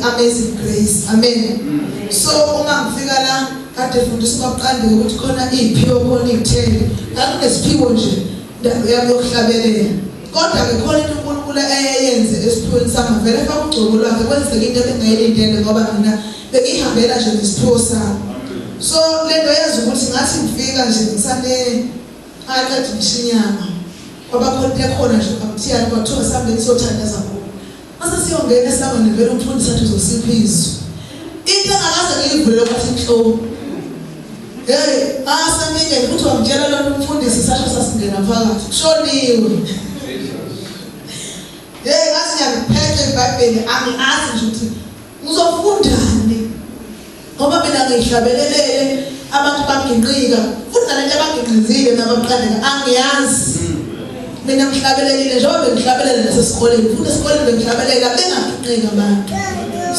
Amazing Grace. Amen. So uma ngifika la kade fundisa uqande ukuthi khona iphiwo khona ithele akunesiphiwo nje yami yokuhlabelela kodwa ke khona into uNkulunkulu eyenze esiphiweni sami vele efaka ugcobo lwakhe kwenzeka into ebengayilindele ngoba mina bengihambela nje nesiphiwo sami. So lento yenza ukuthi ngathi ngifika nje ngisane aqeda umshinyana ngoba khona nje amthiyana kwathiwa sambe nisothandaza khona mase siyongena esangweni vele umfundisi athi uzosipha izwi into engakaze ngiyivule ukuthi inhlo asamike ukuthi wamtshela lo umfundisi sasho sasingena phakathi kushoniwe ngathi ngiyaphethe iBhayibheli angazi nje ukuthi uzofundani ngoba mina ngihlabelelele abantu baginqika futhi nalento abaginqizile nabaqandeka angiyazi mina ngihlabelelile njengoba bengihlabelela nasesikoleni futhi esikoleni bengihlabelela bengaginqika abantu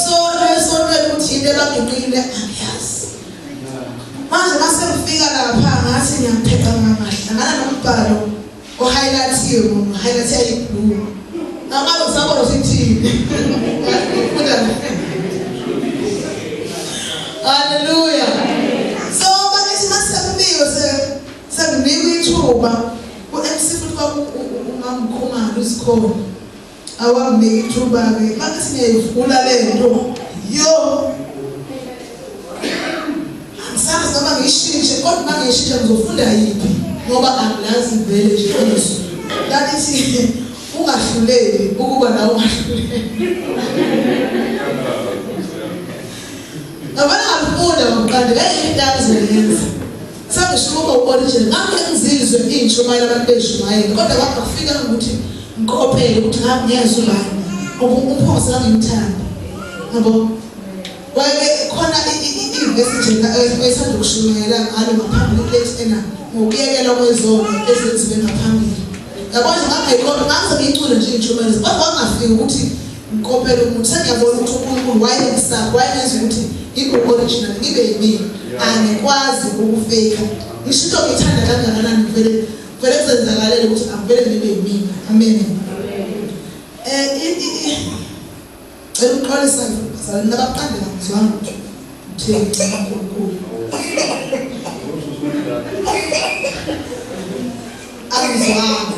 so lesonto ukuthi into abaginqile angiyazi manje mase ngifika lapha ngathi ngiyaphetha ngamahlangana nombhalo ohighlightiwe highlight yayiblue ngabe sabona sithi ngoba uMC futhi umamkhumalo usikhona awamnike ithuba ke manje singeyivula lento yo sazi noma ngishintshe kodwa mangishintshe ngizofunda yiphi ngoba angilazi vele nje isu lalithi ungahluleli ukuba nawe ungahluleli abana ngifunda ngoqande ngeke ngiyenza sangishuka ubona nje ngakho ngizizwe intshumayela abantu beshumayela kodwa kwafika ukuthi ngikophele ukuthi ngiyezwa ubani umphosa ngimthanda yabo waye khona i-message esanda ukushumayela ngalo ngaphambili kuleti ena ngokuyekela kwezono ezenziwe ngaphambili yabona ngangayikho ngangizobicula nje intshumayelo kodwa ngafika ukuthi ngikophele umuntu sengiyabona ukuthi uNkulunkulu wayenza ukuthi i-original ngibe yini angikwazi ukufika ngisho ngithanda kangakanani vele kuzenzakalele ukuthi angivele ngibe yimina amen eluqalisa ngizalana nabaqande ngizwanga ukuthi ngicela uNkulunkulu angizwanga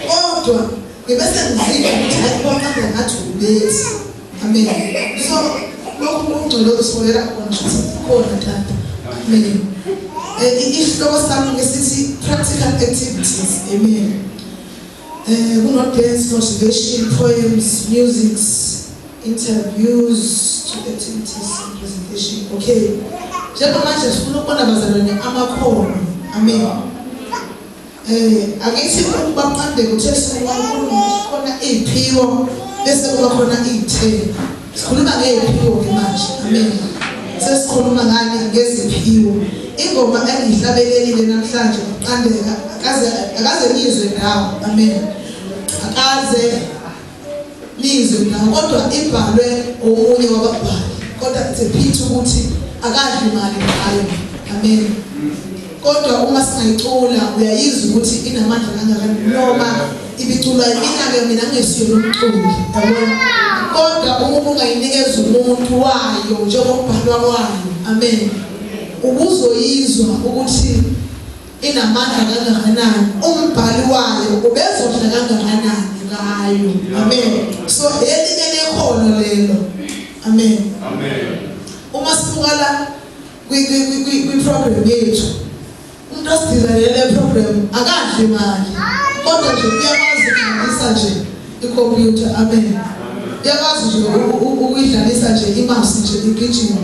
kodwa ngibese ngizizwa ukuthi hayi kwaqande ngathi ubethi amen so lokhu kungcwele usiholela khona khona tata amen isihloko sami ngesithi practical activities amen kuno dance motivation poems music interviews to activities and presentation okay njengamanje sifuna ukubona bazalwane amakhono amen akithi ukubaqande ukuthi sikhuluma khona iziphiwo bese kuba khona izithelo sikhuluma ngeziphiwo manje amen sesikhuluma ngani ngeziphiwo ingoma engihlabelelile namhlanje uqandeka akaze nizwe ndawo amen akaze nizwe ndawo kodwa ibhalwe omunye wababhali kodwa itsephithi ukuthi akadli imali ngayo amen kodwa uma singayicula uyayizwa ukuthi inamandla kangakanani noma ibiculwa mina ngesiyo umculo yabona kodwa uma ungayinikeza umuntu wayo njengokubhalwa kwayo amen ubuzoyizwa ukuthi inamandla kangakanani umbhali wayo ubezodla kangakanani ngayo amen so elinye lekhono lelo amen uma sibukala kwi-program yethu umuntu osidizayinele program akadli imali kodwa nje uyakwazi ukudlalisa nje ikhompyutha amen uyakwazi nje ukuyidlalisa nje i-mouse nje igijima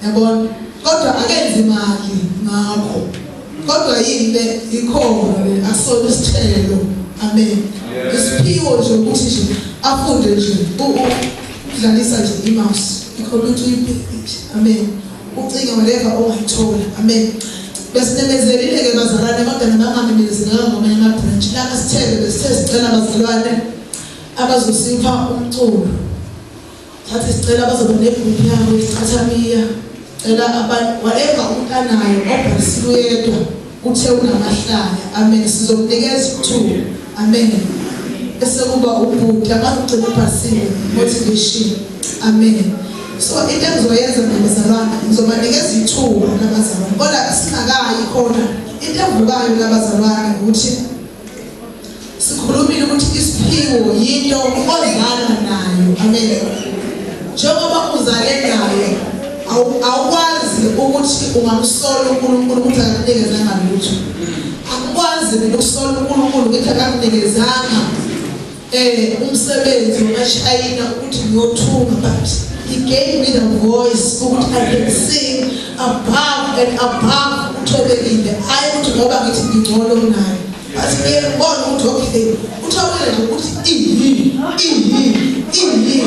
yabona kodwa akenzi imali ngakho kodwa yini le ikhono asona isithelo amen isiphiwo nje ukuthi nje afunde nje ukudlalisa nje i-mouse ikhompyutha uyibhekile amen ucinga whatever ongayithola amen besinemezelile ke bazalwane kodwa nabangamemezeli ngomanye ama-branch lapha sithele sicela bazalwane abazosipha umculo thathe sicela abazoba negroup yabo isichathamiya cela abantu whatever umuntu anayo obhalisiwe yedwa uthe unamahlaya amen sizomnikeza ithuba amen bese kuba ubhuti abazogcina ubhasiwe motivation amen so into engizoyenza nabazalwane ngizobanikeza ithuba labazalwane kodwa singakayi khona into evukayo labazalwane ukuthi sikhulumile ukuthi isiphiwo yinto ozalwa nayo amen njengoba uzale nayo awukwazi ukuthi ungamsola uNkulunkulu ukuthi akunikezanga lutho akukwazi ukusola uNkulunkulu ukuthi akunikezanga umsebenzi wamashayina ukuthi ngiyothunga but he gave me the voice ukuthi I can sing above and above uthobekile hayi ukuthi ngoba ngithi ngingcono nayo but ngiyabona ukuthi okay uthobekile nje ukuthi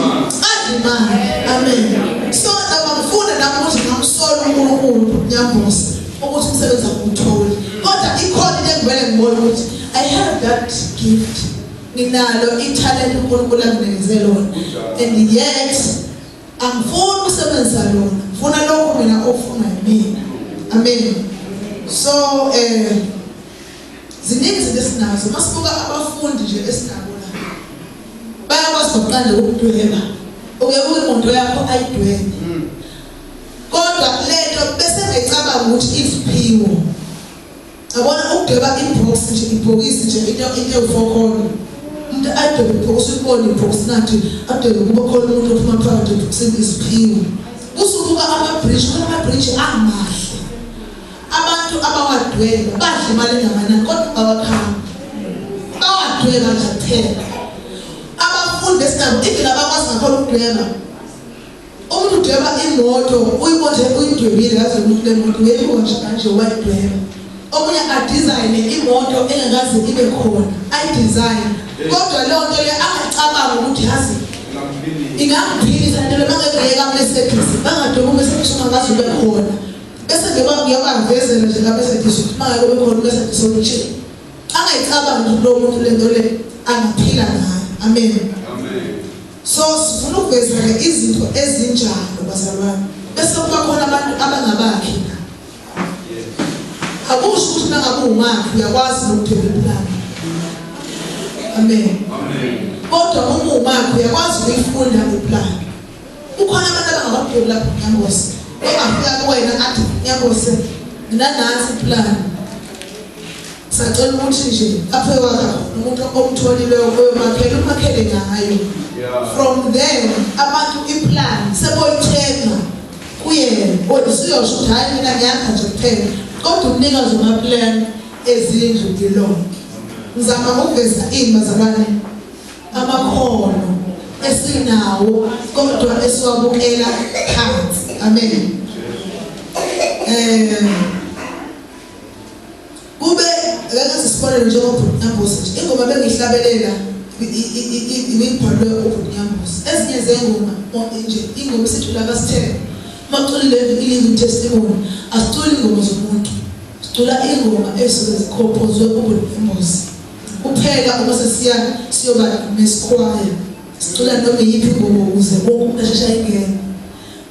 adimani amen so nabafuna namuthi ngamsola uNkulunkulu nyambuza ukuthi umsebenzi akutholi kodwa ikhona into engivele ngibona ukuthi I have that gift nginalo italent uNkulunkulu anginikeze lona and yet angifuni ukusebenzisa lona ngifuna lokho mina ofuna yimi amen so ziningi izinto esinazo masibuka abafundi nje esinabo la bayakwazi ukuqala ukudweba ukebuka imondo yakho ayidwebe kodwa lento bese ngicabanga ukuthi isiphiwo Yabona ukudweba ibox nje ibhokisi nje into ewu4 umuntu adwebe ibhokisi ubone ibhox nathi adwebe kuba khona umuntu ophuma phakathi ebhokisini isiphiwo kusuka ama-bridge amahle abantu abawadweba badla imali engamanani kodwa awakhamba bawadweba nje kuphela abafundi besigaba even abakwazi ngakhona ukudweba umuntu udweba imoto uyidwebile yazi ukuthi le moto uyeyiwa nje kanje wayidweba omunye adizayine imoto engakaze ibe khona ayidesign kodwa leyo nto le angacabanga ukuthi yazi ingakuphilisa nto le bangekuyeka Mercedes bangadweba uMercedes ungakaze ube khona bese ngiyabavezela nje kaMercedes ukuthi mangeke ube khona uMercedes olunje angayicabanga ukuthi lo muntu le nto le angaphila ngayo. Amen. So sifuna ukuveza izinto ezinjalo bazalwane bese kuba khona abantu abangabakhi akusho ukuthi nangabe umakhi uyakwazi ukudweba iplan. Amen. Kodwa uma umakhi uyakwazi ukuyifunda iplan. Ukhona abantu abangabadwebi lapho Nyambosi ongafika kuwena athi Nyambosi nanansi iplan sacela ukuthi nje aphe wakho umuntu omtholileyo umakhele ngayo. From there abantu iplan seboyithenga kuyena odisiyosho ukuthi hayi mina ngiyakha nje kuphela kodwa umnikazi wamaplan ezindlu ngilona. Ngizama ukuveza bazalwane amakhono esinawo kodwa esiwabukela phansi. Amen. Kube ngeke sisibonele njengoBhunyambosi nje ingoma bengihlabelela ibibhalwe uBhunyambosi ezinye zengoma nje ingoma sithula kasithele maculile iliving testimony asicula ingoma zomuntu sicula ingoma esuke zikhophozwe uBhunyambosi kuphela uma siyoba nesikhwaya sicula noma yiphi ingoma ukuze wonke umuntu asheshe ayingene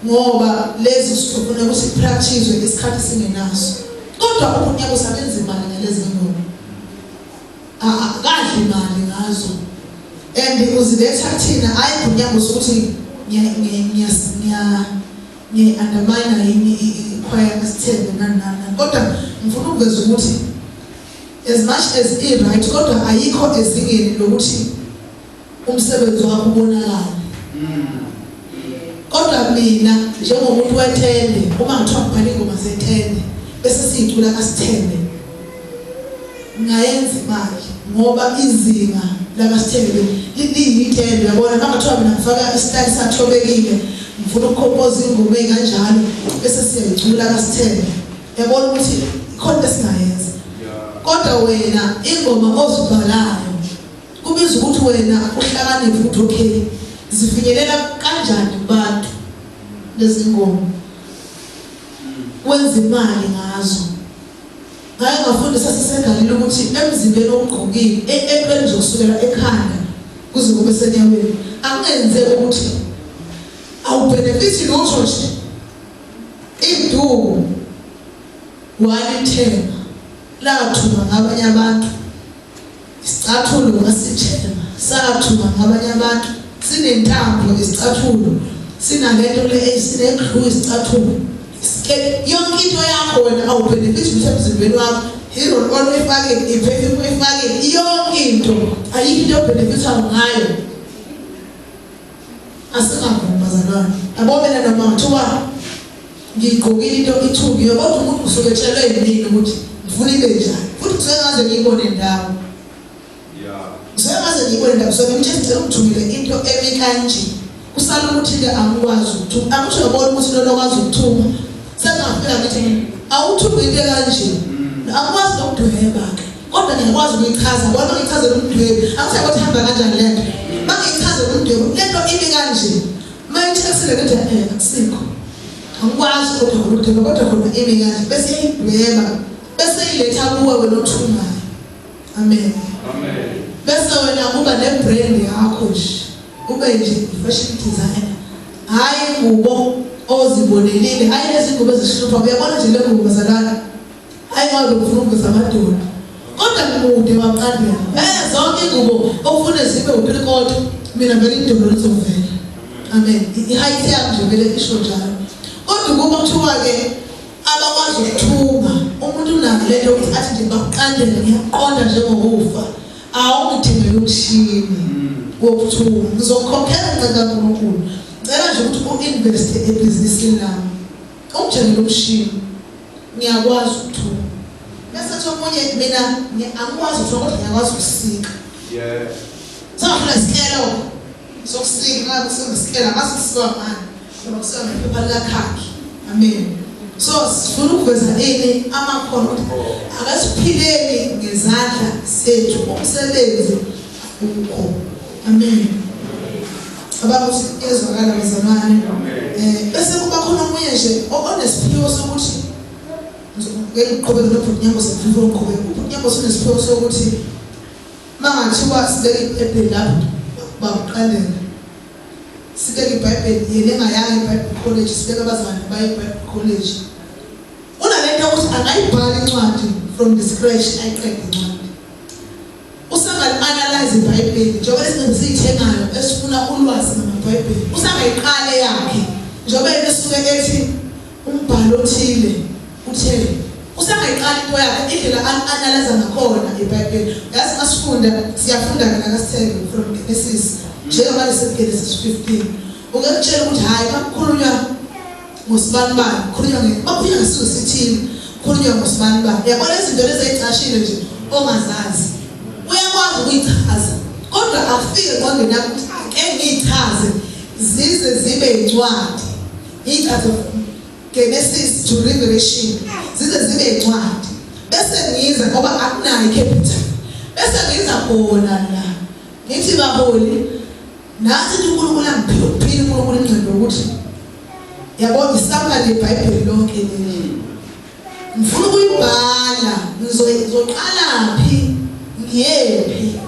ngoba lezi sifuna ukuthi practice isikhathi singenaso kodwa uBhunyambosi abenza imali ngalezi ngoma akadli imali ngazo and uziletha kuthina hayi uBhunyambosi ukuthi ngiya-undermine yini ikhwaya kasithembe nani kodwa ngifuna ukuveza ukuthi as much as i-right kodwa ayikho ezingeni lokuthi umsebenzi wakho ubonakala. Kodwa mina njengomuntu wethende uma ngithiwa ngibhala ingoma zethende bese siyicula kasithembe ngayenza imali ngoba izinga lakasithembe liyithende. Yabona makathiwa mina ngifaka isitayile sathobekile ngifuna ukukhopoza ingoma ekanjalo bese siyayicula kasithembe. Yabona ukuthi ikhona esingayenza kodwa wena ingoma ozibhalayo kubiza ukuthi wena uhlakaniphe ukuthi okay zifinyelela kanjani kubantu lezi ngoma wenza imali ngazo. Ngaye ngafundisa sisegalile ukuthi emzimbeni ogqokile epheli zokusukela ekhanda kuze kube senyaweni angenzeki ukuthi awubenefithi lutho nje induku walithenga lathuma ngabanye abantu isicathulo ngasithenga sathuma ngabanye abantu sinentambo isicathulo sinalento le esineglu isicathulo yonke into yakho wena awubenefithi emzimbeni wakho irol oyifake iperfume oyifake yonke into ayikho into obenefitha ngayo. Asingavuma bazalwane yabo mina noma ngathiwa ngigqokile into ithukiyo kodwa umuntu usuke etshelwe yini ukuthi ngifuna ibe njani futhi kusengaze ngiyibone ndawo kusengaze ngiyibone ndawo so ngimtshela ukuthumile into emi kanje kusala ukuthi-ke angikwazi ukuthuma angisho yabona ukuthi lona okwazi ukuthuma sengafika ngithi awuthume into kanje akwazi nokudweba-ke kodwa ngiyakwazi ukuyichaza bona ngiyichazela umdwebi angisayi ukuthi hamba kanjani le nto mangiyichazela umdwebi le nto imi kanje mayithesile nto akusikho angikwazi kodwa ukudweba kodwa khona imi kanje bese iyayidweba bese iletha kuwe wena othumayo. Amen. Bese wena kuba ne-brand yakho nje ube nje i-fashion designer hayi ngubo ozibonelile hayi lezi ngubo ezisihlupha uyabona nje le ngubo bazalana hayi ngabe ufuna ukuveza amadoda kodwa ngimude waqandela zonke ingubo okufuna zibe uphilikodo mina vele idodo lizovela. Amen. I-height yami nje vele isho njalo kodwa kuba kuthiwa-ke abakwazi ukuthunga umuntu unako lento ukuthi athi nje bakuqandela ngiyaqonda njengokufa awungithengele umshini wokuthunga ngizokhokhela ngicela kaNkulunkulu ngicela nje ukuthi uinvest ebhizinisini lami ungithengele umshini ngiyakwazi ukuthunga bese kuthi omunye mina angikwazi ukuthunga kodwa ngiyakwazi ukusika safuna isikelo sokusika ngabe sokusikela ngasisikwa ngani ngoba kusika ngephepha likakhakhi amen so sifuna ukuveza ini amakhono akasiphileni ngezandla sethu umsebenzi ukho amen abakuthi ezwakala bazalwane bese kuba khona omunye nje onesiphiwo sokuthi ngizoqhubeka nobhunyambo sevivo ngiqhubeka ubhunyambo sinesiphiwo sokuthi mangathiwa sibeke iBhayibheli lapho bakuqalela sibeke iBhayibheli yena engayanga iBhayibheli college sibeke abazali baye iBhayibheli college unalento ukuthi angayibhala incwadi from the scratch ayiqede incwadi usanga-analyze iBhayibheli njengoba esizithengayo esifuna ulwazi ngamaBhayibheli usangayiqale yakhe njengoba esuke ethi umbhalo othile uthele usangayiqala into yakhe indlela analyze ngakhona iBhayibheli yazi masifunda siyafunda mina kasithele from Genesis njengoba leseGenesis 15 ungakutshela ukuthi hayi bakhulunywa ngosibanibani bakhulunywa ngesizwe sithile khulunywa ngosibanibani yabona izinto lezi ezicashile nje ongazazi uyakwazi ukuyichaza kodwa afike engqondweni yakho ukuthi ake ngiyichaze zize zibe incwadi ichaze Genesis to Revelation zize zibe incwadi bese ngiza ngoba akunayo icapital bese ngiza khona la ngithi baholi nathi uNkulunkulu angiphiwe uphile uNkulunkulu ingcebo ukuthi yabo isamba leBhayibheli lonke leli ngifuna ukuyibhala ngizoqala phi ngiyephi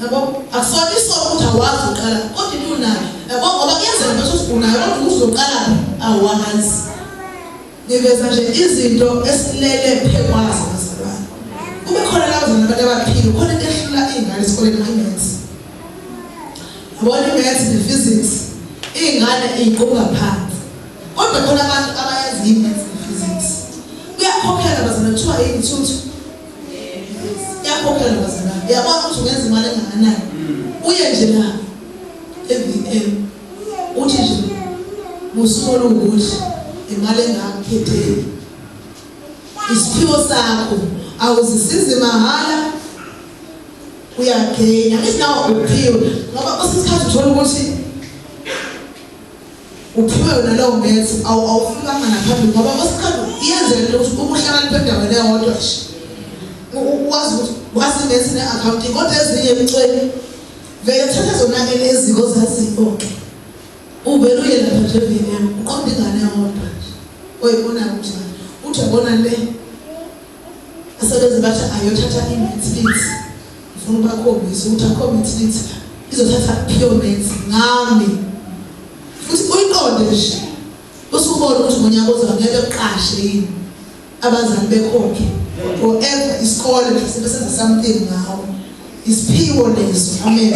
yabo akusoniso ukuthi awazi uqala kodwa into unayo yabo ngoba kuyenzeka ukuthi unayo kodwa uzoqala awazi ngiveza nje izinto esilele phekwazi bazalwane kube khona labo abantu abaphile khona into ehlula ingane esikoleni maths yabona imaths ne-physics ingane iyiqhuba phansi kodwa khona abantu abayazi imaths ne-physics uyakhokhela bazalwane kuthiwa yini thuthu yakhokhela bazalwane uyabona ukuthi ungenza imali engakanani uye nje la eVM uthi nje musuku olukuthi imali engakukhetheli isiphiwo sakho awuzisizi mahhala uyagenya isinawo uphiwe ngoba kusikhathi uthola ukuthi uphiwe yona lawo maths awufikanga naphambili ngoba kusikhathi iyenzela ukuthi ubuhlakani endaweni eyodwa nje ukwazi ukuthi wazi maths ne-accounting kodwa ezinye emcweni vele thatha zona eziko zaziyo-ke uvele uye lapha nje eVM uqonda ingane eyodwa oyibona kunjani uthi yabona le asebenze bathi ayothatha i-maths ngifuna ubakhombise ukuthi akho maths izothatha pure maths ngami futhi uyiqonde nje usubona ukuthi ngonyaka ozayo ngeke uqashe yini abazali bekhokhe whatever isikole sebesenza something ngawo isiphiwo leso amen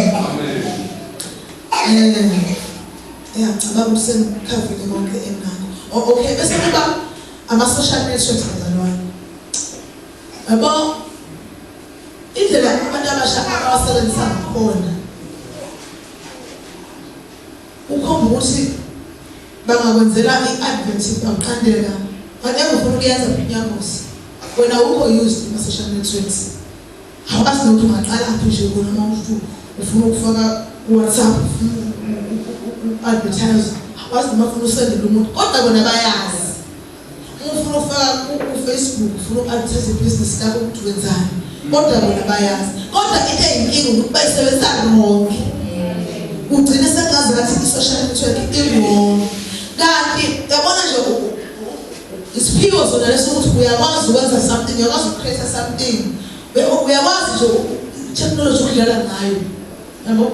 ngicabanga ukuthi sengikhavile konke enako okay bese kuba ama-social networks bazalwane yabo indlela abantu abasha abasebenzisa ngakhona ukhomba ukuthi bangakwenzela i-advert baqandela whatever ufuna ukuyenza kunyamosi wena ukho used ama-social networks awukazi nokuthi ungaqala aphi nje kona uma ufuna ukufaka WhatsApp advertise wazi noma ufuna usendele umuntu kodwa bona bayazi ufuna ufaka ku-Facebook ufuna uku-advertise ibhizinisi lakho ukuthi wenzani kodwa bona bayazi kodwa into eyinkinga ukuthi bayisebenzisa konke ugcine sengazathi i-social network i-wrong kanti yabona nje isiphiwo sona leso ukuthi uyakwazi ukwenza something uyakwazi uku-create something uyakwazi nje i-technology ukudlala ngayo yabo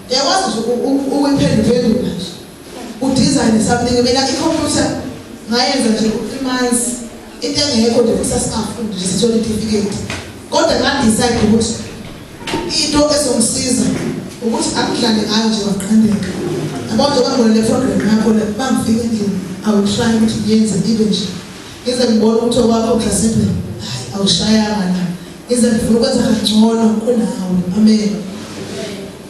uyakwazi nje ukuyiphenduphendula nje udesign something mina ikhompyutha ngayenza nje u-3 months into engekho nje kusasingafundi nje sithole certificate kodwa ngandicide ukuthi into ezongisiza ukuthi akudlale ngayo nje waqandeka abantu bangona le program yakho la bangifika endlini I will try ukuthi ngiyenze ibe nje ngize ngibone ukuthi okwakho mhlasimbe hayi awushayanga na ngize ngifuna ukwenza kangcono kunawe. Amen.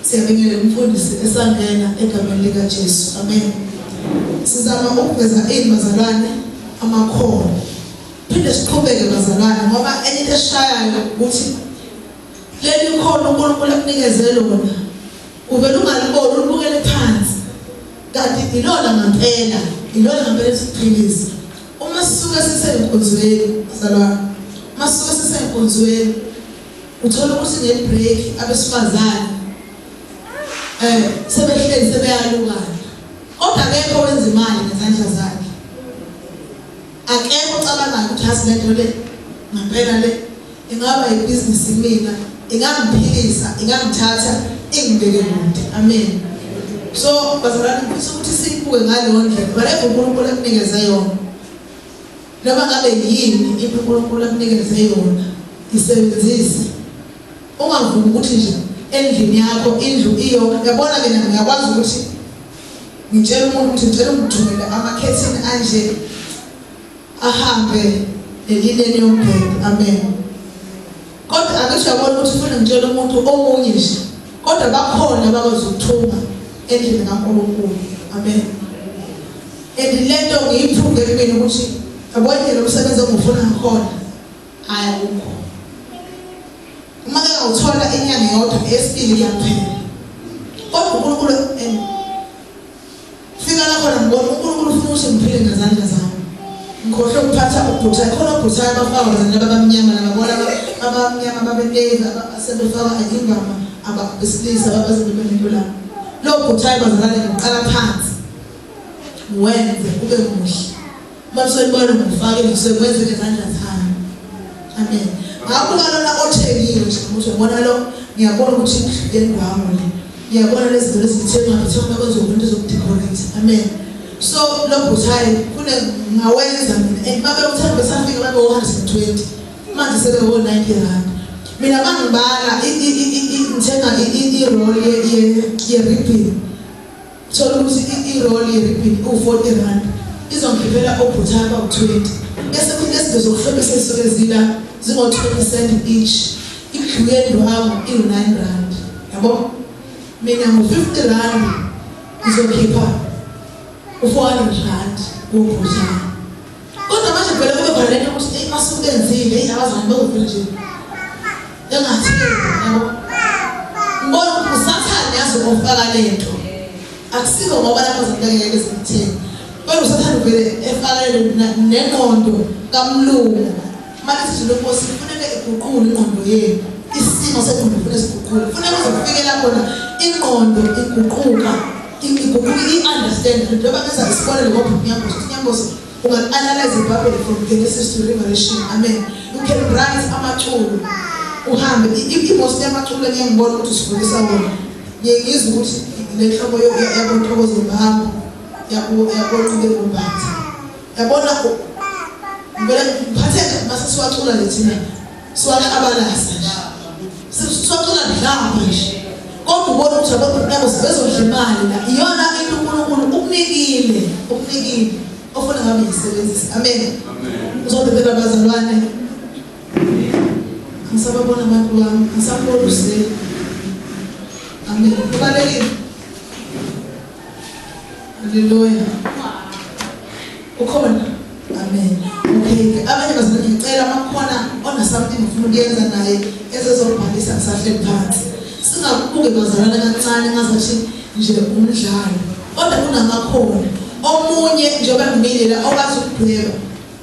Siyabingelela umfundisi esangena egameni lika Jesu. Amen. Sizama ukuveza bazalwane amakhono. Phinde siqhubeke bazalwane ngoba enye into eshayayo ukuthi leli khono uNkulunkulu akunikeze lona uvela ungaliboni ulibukele phansi kanti ilona ngempela isiphilisi. Uma sisuke sisenkonzweni bazalwane, uma sisuke sisenkonzweni uthola ukuthi ngebreak abesifazane sebehlezi sebeyalukana. Kodwa akekho wenza imali ngezandla zakhe. Akekho ocabanga ukuthi hasileyo le ngempela le ingaba ibusiness mina, ingamphilisa, ingangithatha ingibeke kude. Amen. So bazalwane ngifisa ukuthi sibuke ngaleyo ndlela whatever uNkulunkulu akunikeze yona. Noma ngabe yini uNkulunkulu akunikeze yona isebenzise. Ungavumi ukuthi nje endlini yakho indlu iyo yabona mina ngiyakwazi ukuthi ngitshela umuntu ukuthi ngicela ungithungele amakhethini anje ahambe elineni yombhede. Amen. Kodwa akasho yabona ukuthi ufuna ngitshela umuntu omunye nje kodwa bakhona abakwazi ukuthunga endlini kaNkulunkulu. Amen. Lento ngiyiphuke kimi ukuthi abonye lo msebenzi ongifuna ngakhona ayikho. Uma ke awuthola inyanga yodwa esibili yaphela. Kodwa uNkulunkulu fika lapho ngibona uNkulunkulu ufuna ukuthi ngiphile ngezandla zami. Ngikhohle ukuphatha ubhuthayi khona ubhuthayi abafaka bazana abamnyama nababona abamnyama babeleza abasebefaka ingama ababesilisa abazibebelula. Lo bhuthayi bazalane ngiqala phansi. Wenze ube muhle. Mase ubone ngifake ngisebenze ngezandla zami. Amen. Ngakho lona othekile nje ukuthi ubona lo ngiyabona ukuthi yendawo le. Ngiyabona lezi zinto ezithenga ngithanda bazobona ezokudecorate. Amen. So lo bhuthayi kune ngawenza mina babe uthanda besafika babe 120 manje sebe 90 rand. Mina mangibala ngithenga i-roll ye-ribbon. Thola ukuthi i-roll ye-ribbon u-40 rand. Izongiphelela obhuthayi abawu-20. Bese kuthi lezi zokuhlobisa ezisuke zila zingo-20 cent each. Iglue yendwangu iwu-9 rand. Yabo? Mina ngo-50 rand ngizokhipha u-400 rand wobhuthayi. Kodwa manje phela kube khona lento ukuthi masuke enzile abazali bazovela nje engathini yabo. Ngibona usathane yazi ukufaka lento. Akusiko ngoba lapho zingeke zimtheni. Kodwa usathane vele efaka nengqondo kaMlungu. Manje sithi lo Nkosi kufanele iguqule ingqondo yenu. Isimo sengqondo kufanele siguqule. Kufanele uzofike lapho ingqondo iguquka. I-understand njengoba ngenza isibonelo ngoBhunyambosi unga-analyze iBhayibheli from Genesis to Revelation. Amen. You can write amaculo uhambe i-most yamaculo engiyangibona ukuthi sifundisa wona ngiyizwa ukuthi le nhlobo yabothokozo ngihamba yabonqile kumbatha yabona ngibona ngiphatheka mase siwacula lethina siwala abalasa nje siwacula ndlamba nje. Kodwa ubona ukuthi abantu bezodla imali la iyona into uNkulunkulu ukunikile ofuna ngabe yisebenzisa. Amen. Uzobhekela abazalwane. Ngisababona abantu bami, ngisabona usile. Amen. Kubalekile. Hallelujah. Ukhona. Amen. Okay. Abanye bazalwane ngicela amakhona ona something ufuna ukuyenza naye ezezobhalisa ngisahle phansi. Singabuke bazalwane kancane ngazathi nje umdlalo. Kodwa kunamakhono. Omunye njengoba ngimilela okwazi ukudweba.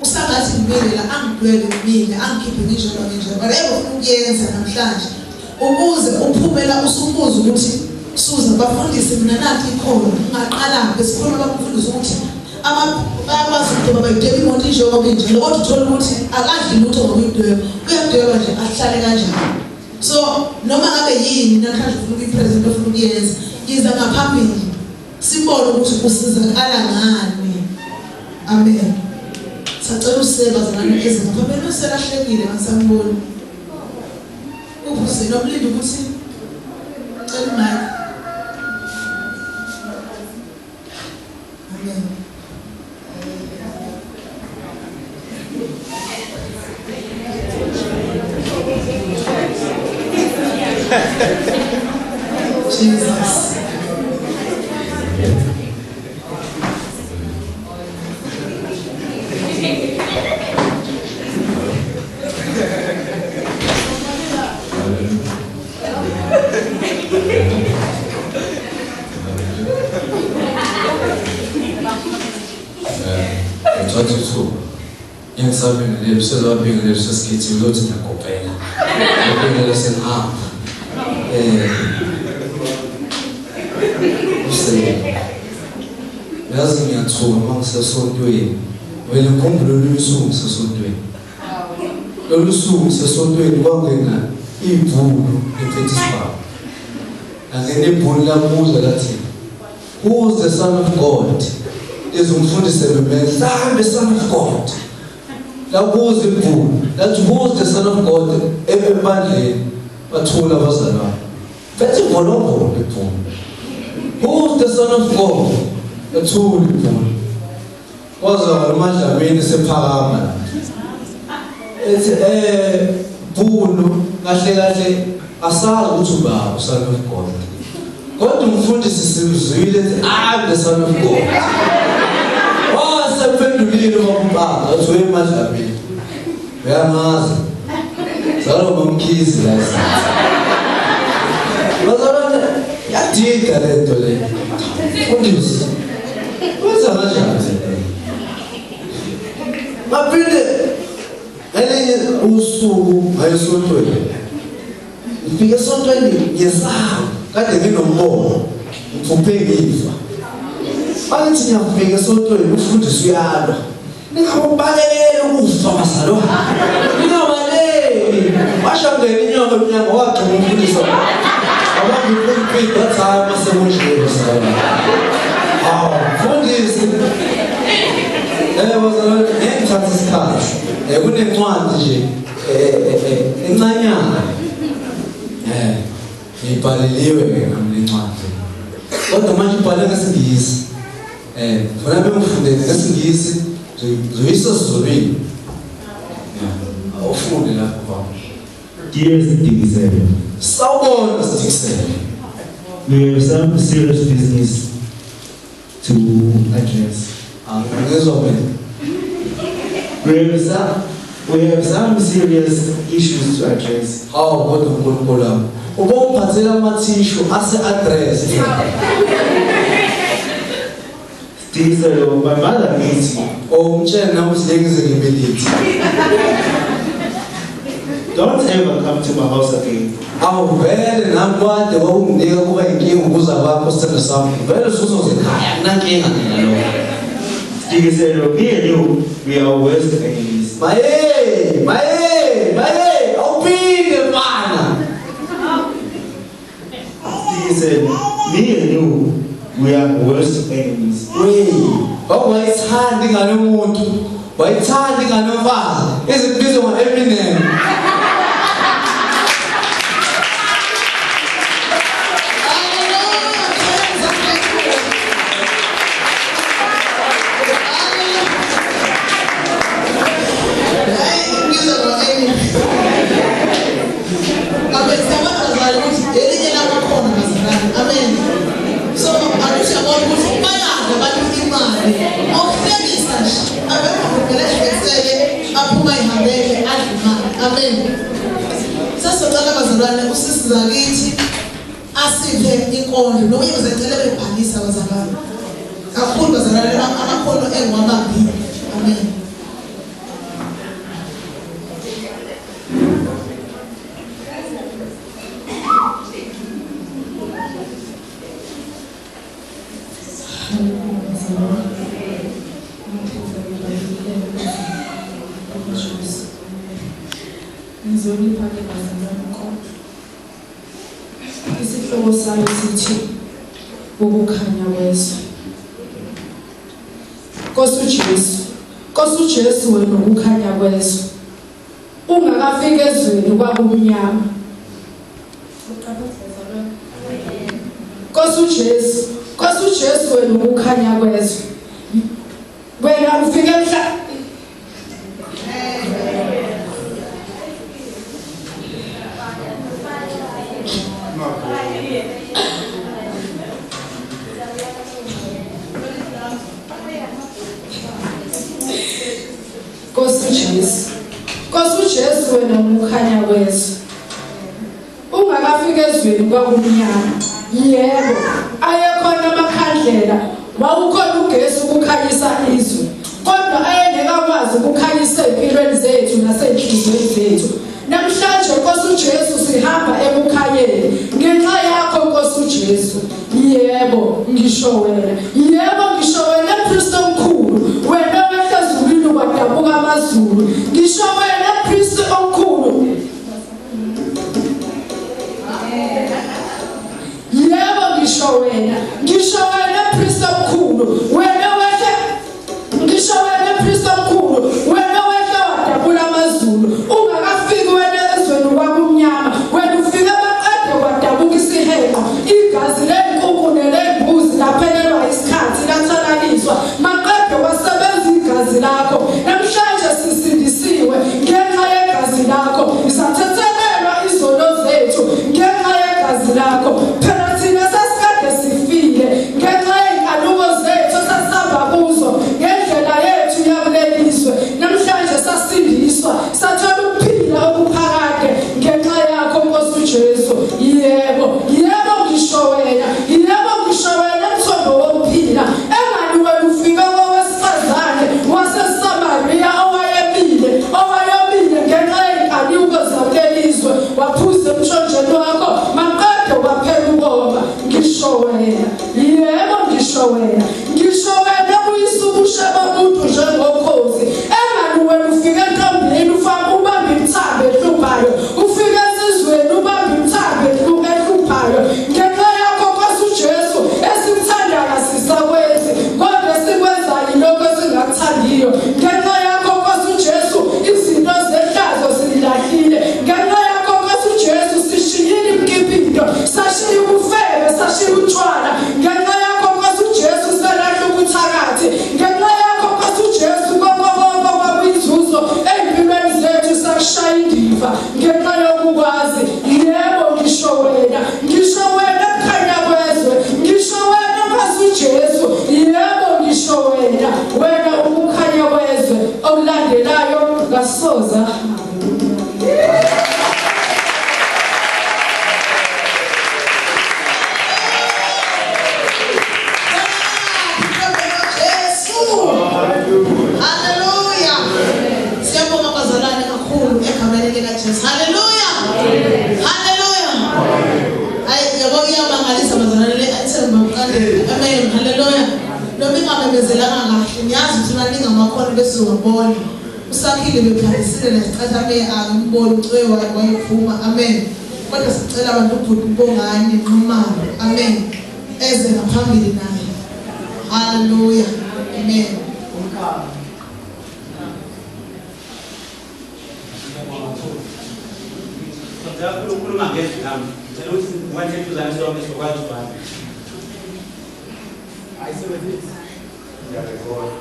Usangathi ngimilela angidwebe mina angikhiphe ngisho njengoba leyo ufuna ukuyenza namhlanje. Ukuze uphumela usubuza ukuthi suza bafundise mina nathi ikhono ungaqala besikhona bakufundisa ukuthi bayakwazi ukudweba bayidweba imoto njengoba injalo kodwa uthola ukuthi akadli lutho ngokudweba uyadweba nje ahlale kanjalo. So noma ngabe yini namhlanje ufuna ukuyipresent ufuna ukuyenza yiza ngaphambili sibone ukuthi usizakala ngani. Amen. Sacela useba zalana ezingaphambili uselahlekile ngasamboni ubusino umlindi ukuthi cela imali. Amen. Jesus. Yang sabi nila, sabi nila sa skits, yung loads na kopela. Sabi nila sa hap. Lazim yathuka mangisesontweni. Wena ukhumbule lolu suku sesontweni. Lolu suku sesontweni kwakungena ibhulu ephethe isibhamu. Angene ibhulu labuza lathi, who is the Son of God? Izumfundise bemeza, I'm the Son of God. Labuza ibhulu, lathi who is the Son of God? Ebandleni bathula abazalwane. Phethe ivolobolo ibhulu. Who is the Son of God? Bathula ibhulu. Kwazwakala uMadlamini sephakama. Ethi bhulu kahle kahle asazi ukuthi ubaba uSon of God. Kodwa umfundisi sizwile ethi I'm the Son of God. Wasephendulile ubaba athi weMadlamini. Uyamazi. Zalo mamkhizi la eSouth. Bazalwane yadida lento le. Mfundisi. Wenza kanjani? Maphinde elinye usuku ayesontweni. Ngifike esontweni ngesahamba kade nginombono ngiphupe ngifa. Bathi ngiyafika esontweni ufundisi uyalwa. Ningabalekela ukufa bazalwane. Ningabalekeli. Washangena inyongo emnyango wagcina umfundisi. Abantu bephi bathaya masemunjini bazalwane. Mfundisi. Bazalwane ngithatha isikhathi. Kunencwadi nje encanyana. Ngibhaleliwe ke nami lencwadi. Kodwa manje ibhale ngesingisi. Funa bemfundele ngesingisi, zoyisa sizolweni. Awufunde lapho. Dear Stikisele, Sawubona Stikisele. we have some serious business to address. Angizwa mina. We have some serious issues to address. Hawu kodwa uNkulunkulu wami. Ubongiphathela amathishu ase-address. Stikisele, my mother needs you. Umtshela nami ukuthi lengize ngibelithi. Don't ever come to my house again. Awuvele nami kwade kwakunginika kuba inkinga ukuza kwakho sithando sami. Vele usuzozekhaya akunankinga mina lokho. Stikisele, me and you, we are worst enemies. Maye, awuphinde mfana. Stikisele, me and you, we are worst enemies. Wayithanda ingane yomuntu, wayithanda ingane yomfazi, ezibizwa ngo-Eminem. Amen. Sasocela bazalwane usisi zakithi asiphe inkondlo noma uyezecela bebhalisa bazalwane. Kakhulu bazalwane amakhono engwamabili. Amen. Ngizolipha-ke bazalwane konke. Isihloko salo sithi ukukhanya kwezwe. Nkosi uJesu wena ukukhanya kwezwe. Ungakafika ezweni kwakumnyama. Nkosi uJesu wena ukukhanya kwezwe. Wena ufike Jesu. Nkosi uJesu wena ukukhanya kwezwe. Ungakafika ezweni kwakumnyama. Yebo, ayekhona amakhandlela. Wawukhona ugesi ukukhanyisa izwe. Kodwa ayengekakwazi ukukhanyisa empilweni zethu nasenhliziyweni zethu. Namhlanje Nkosi uJesu sihamba ebukhanyeni ngenxa yakho Nkosi uJesu. Yebo, ngisho wena. Yebo, ngisho wena Kristo omkhulu. Wena wehlazulile kwadabuka amazulu. Ngisho wena Kristo omkhulu. Yebo, ngisho wena. Ngisho wena Kristo omkhulu. Wena wehle. Ngisho wena Kristo omkhulu. Wena wehle wadabula amazulu. Ungakafiki wena ezweni kwakumnyama. Wena ufike baqede kwadabuka isihenqo. Igazi lenkuku nelembuzi laphelelwa isikhathi lathanaliswa. Maqede wasebenza igazi lakho. Namhlanje sisindisiwe ngenxa yegazi lakho. Isathethelelwa izono zethu ngenxa yegazi lakho. Phela thina sasikade sifile ngenxa yenkanuko zethu sasihamba kuzo ngendlela yethu yakulelizwe. Namhlanje sasindiswa sathola ukuphila okuphakade ngenxa yakho Nkosi uJesu. Yebo, yebo ngisho wena. Yebo ngisho wena mthombo wokuphila. Engani wena ufika kowesifazane waseSamaria owayebile ngenxa yenkanuko zakulelizwe. Waphuza emshonjeni wakho maqede waphela ukoma. Ngisho wena. Yebo ngisho wena. Ngisho wena uyisubushe bomuntu njengokhozi. Engani wena ufike entombini ufaka ubamba imthambo ehluphayo. Ufike esizweni ubamba imthambo ehluphayo. Ngenxa yakho Nkosi uJesu esikuthanda kasisakwenzi. Kodwa sikwenzayo lokho esingakuthandiyo. Ngenxa yakho Nkosi uJesu izinto zehlazo silahlile. Ngenxa yakho Nkosi uJesu sishiyile imkipito. Sashiya ubufebe, sashiya utshwala. Ngenxa yakho Nkosi uJesu selahla ukuthakathi. Ngenxa yakho Nkosi uJesu konke kwakuyizuzo empilweni zethu sakushaya indiva. Ngenxa yokukwazi. Yebo ngisho wena. Ngisho wena kukhanya kwezwe. Ngisho wena Nkosi uJesu. Yebo ngisho wena. Wena ukukhanya kwezwe. Okulandelayo kasoza. Hallelujah. Siyabonga bazalwane kakhulu egameni likaJesu. Hallelujah. Hallelujah. Hayi yabo iyamangalisa bazalwane le-athemba uqale. Amen. Hallelujah. Noma ingabebezelanga kahle niyazi ukuthi baningi amakhono besizobona. Usakhile bephalisile nesicathameye akumbona ucwe wayephuma. Amen. Kodwa sicela abantu ukuthi bongani nqumalo. Amen. Eze ngaphambili naye. Hallelujah. Amen. Ukukhuluma ngezigaba ngicela ukuthi ngwathethe sonke sokwazi ubani ayisebenzisi ngiyarekhoda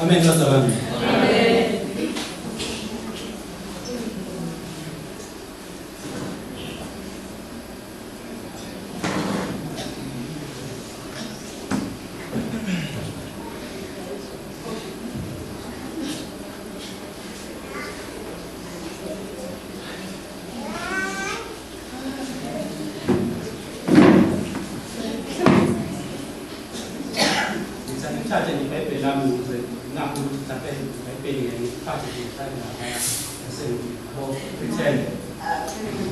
amen bazalwane amen. Ngithathe iBhayibheli lami ukuze ngakho ukuthi mhlawumbe iBhayibheli ngiyiphathe ngihlale lapha sengikho pretend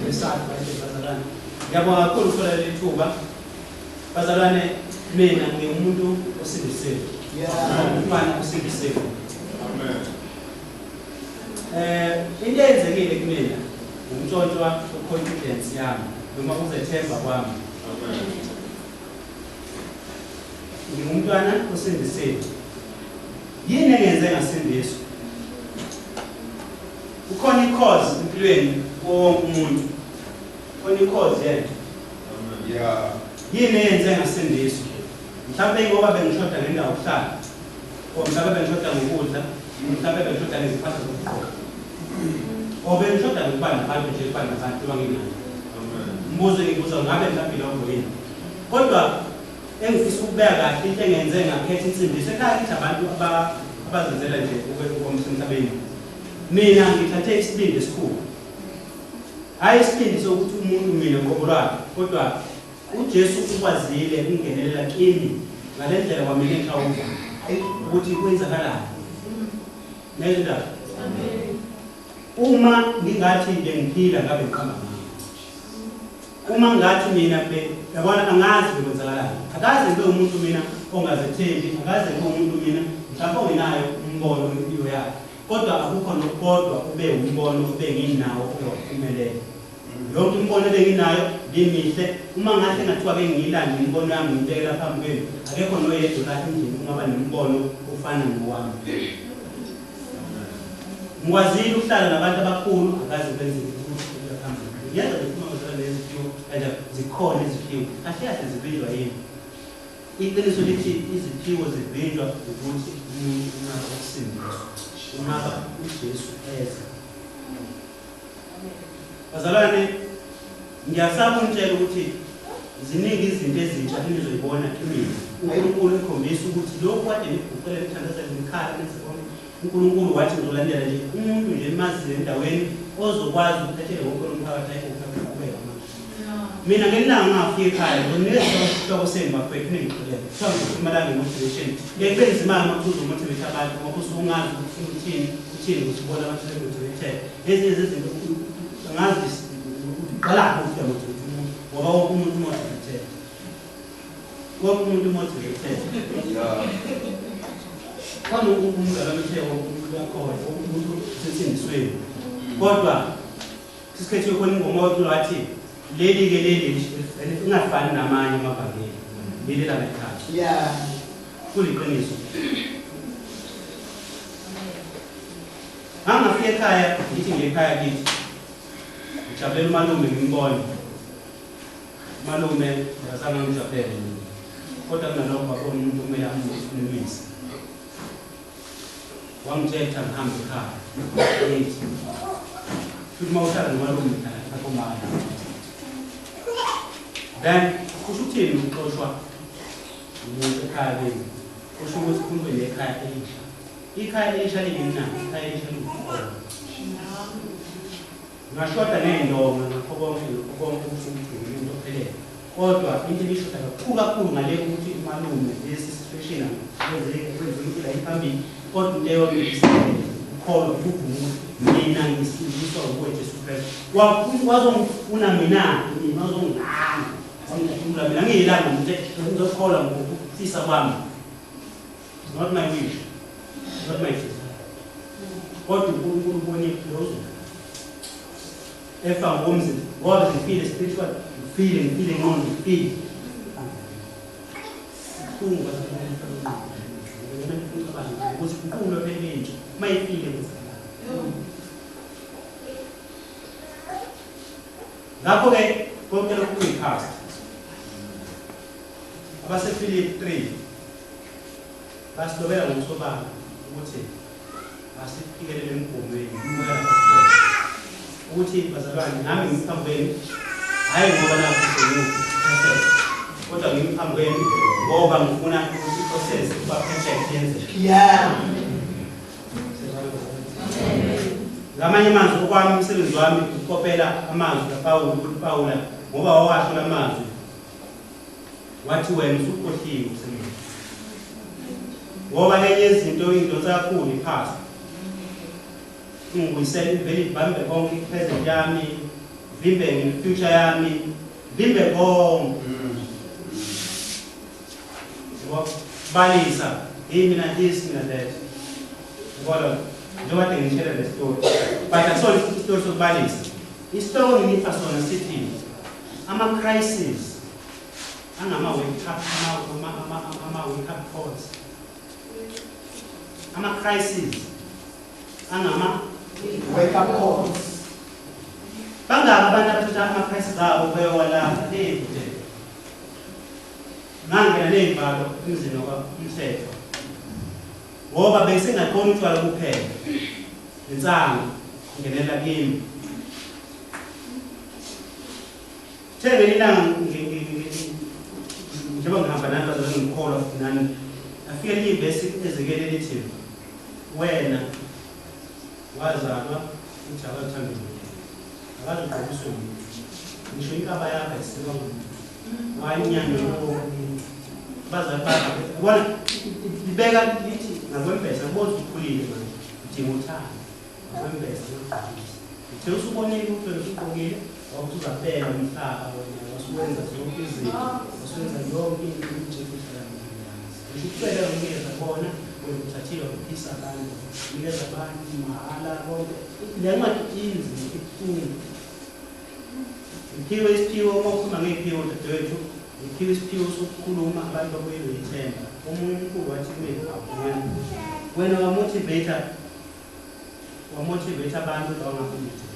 besakhe bazalwane. Ngiyabonga kakhulu ukuthola leli thuba. Bazalwane mina ngiwumuntu osindisiwe. Umntwana osindisiwe. Amen. Into eyenzekile kumina umntshontsho confidence yami noma ukuzethemba kwami. Amen. Ngumntwana osindisiwe. Yini engenze ngasindiswa? Ukhona i-cause empilweni wonke umuntu. Ukhona i-cause yena. Amen. Yeah. Yini engenze ngasindiswa? Mhlawumbe ngoba bengishoda ngendawo yokuhlala. Mhlawumbe bengishoda ngokudla, mhlawumbe bengishoda ngezimpahla zokugqoka. Bengishoda ngokuba nabantu nje kuba nabantu bangingani. umbuzo engibuza ngabe mhlawumbe lokho yini kodwa engifisa ukubeka kahle into engenze ngakhetha insindiso ekhaya kithi abantu abazenzela nje ukomsemhlabeni mina ngithathe isibindi esikhulu hayi isibindi sokuthi umuntu mina ngokolwakhe kodwa uJesu ukwazile ukungenelela kimi ngalendlela kwamele ngihlawuza ukuthi kwenzakalani nenda uma ngingathi ngiphila ngabe ngiqhamba uma ngathi mina yabona angazi ukwenzakalani akaze ngibe umuntu mina ongazethembi akaze ngibe umuntu mina mhlawumbe ongenayo umbono wempilo yakhe kodwa akukho nokodwa ube umbono ube nginawo ongaphumelela yonke imbono ebenginayo ngimihle uma ngathi ngathiwa ke ngiyilanda imbono yami ngibekela phambi kwenu akekho noyedwa la endlini ungaba nembono ofana nowami Mwazili ukuhlala nabantu abakhulu akaze benze ukuthi phambili yenza ukukhuluma leziphiwo kanje zikhona iziphiwo kahle zibizwa yini iqiniso lithi iziphiwo zibizwa ukuthi umuntu unaba ukusindiswa unaba uJesu eza bazalwane ngiyasaba untshela ukuthi ziningi izinto ezintsha enizoyibona kimi uNkulunkulu ekhombisa ukuthi lokho kade nikuqhela ethandazela ekhaya nesibona uNkulunkulu wathi ngizolandela nje umuntu nje emaziyo endaweni ozokwazi ukuthathela wonke umphakathi ayikho mina ngelanga ngafika ekhaya ngizonikeza senu bafethu ningixolele mhlawumbe imalanga motivation ngekwenza imali makuzo motivate abantu ngoba usungazi ukuthi uthini usibona abantu motivate lezi izinto ngazi qala ukuthi motivate ngoba wonke umuntu motivate wonke umuntu motivate kwani umdala mtheko uyakhona umuntu sesindisweni kodwa isikhathi yokho ingoma wathi leli ke leli ingafani namanye amabhangeni leli la ekhaya kuliqiniso angafika ekhaya ngithi ngekhaya kithi ngijabule umalume ngimbone umalume ngazama ngijabule kodwa kunalokho babona umuntu kumele amnumisi wangithetha ngihambe ekhaya ethi futhi mawuhlala nomalume akomaya then kusho uthini ukuxoshwa umuntu ekhaya leli kusho ukuthi kumbe lekhaya elisha ikhaya elisha liyimnandi ikhaya elisha liwukhona ngashoda ney'ndonga ngakho konke ukuthi umuntu ophelele kodwa into ebishoda kakhulu ngale ukuthi umalume lesi situation kwenze impilo ayiphambili kodwa into eyodwa ukholwa mina ngisindiswa nguJesu Kristu wazongifuna mina wazongilanda mina ngiyilanda umuntu ngizokholwa ngokufisa kwami not my wish not my desire kodwa uNkulunkulu ubone close efa ngomzimba ngoba ngifile spiritual ngifile ngqondo ngifile kunga ukuthi uNkulunkulu phela nje mayifile ngakho ke konke lokhu kuyiphast abasePhilippi 3 basilobela ngokusobala ukuthi asifikelele emgomweni umoya ukuthi bazalwane nami ngiphambi hayi ngoba nakho kodwa ngiphambi ngoba ngifuna ukuthi process kuba perfect yenze ngamanye amazwi okwami umsebenzi wami ukukopela amazwi kaPawulu ukuthi Pawula ngoba wawasho lamazwi wathi wena usukhohliwe umsebenzi ngoba lenye izinto kakhulu iphasi ngiyisela ivele ibambe konke ipresent yami vimbe future yami vimbe konke balisa mina this mina that ngoba njengoba ngishela le story but akusona isitori sokubalisa isitori ngipha sona sithi ama crisis angama wake up ama wake up calls ama crisis angama wake up calls bangaba abantu abathatha ama crisis abo bayowala lekude ngangena nezibalo emzini wakwamthetho ngoba besengakhona utshwala kuphela insango ngenela kimi Njengoba ilanga njengoba ngihamba nabazali ngikholwa nani afike ivesi ezekele lithi wena wazalwa uthi akathanda umuntu akazogqokiswa umuntu ngisho inkaba yakho ayisika umuntu wanyanya bazali bakho bona libeka lithi ngakwembesa bonke ukhulile manje udinga uthando ngakwembesa ngokugqokisa uthe usubonile ukuthi usugqokile wakuthi uzabheka umhlaba wena wasuwenza zonke izinto wasuwenza yonke into ukucela unikeza khona uthathiwe ukuphisa abantu unikeza abantu mahala konke le ncwadi inzima ibuhlungu iphiwe isiphiwo uma ukhuluma ngey'phiwo dadewethu iphiwe isiphiwo sokukhuluma abantu babuye beyithemba omunye umkhulu wathi kumina wena wamotivate abantu lawangakumotivate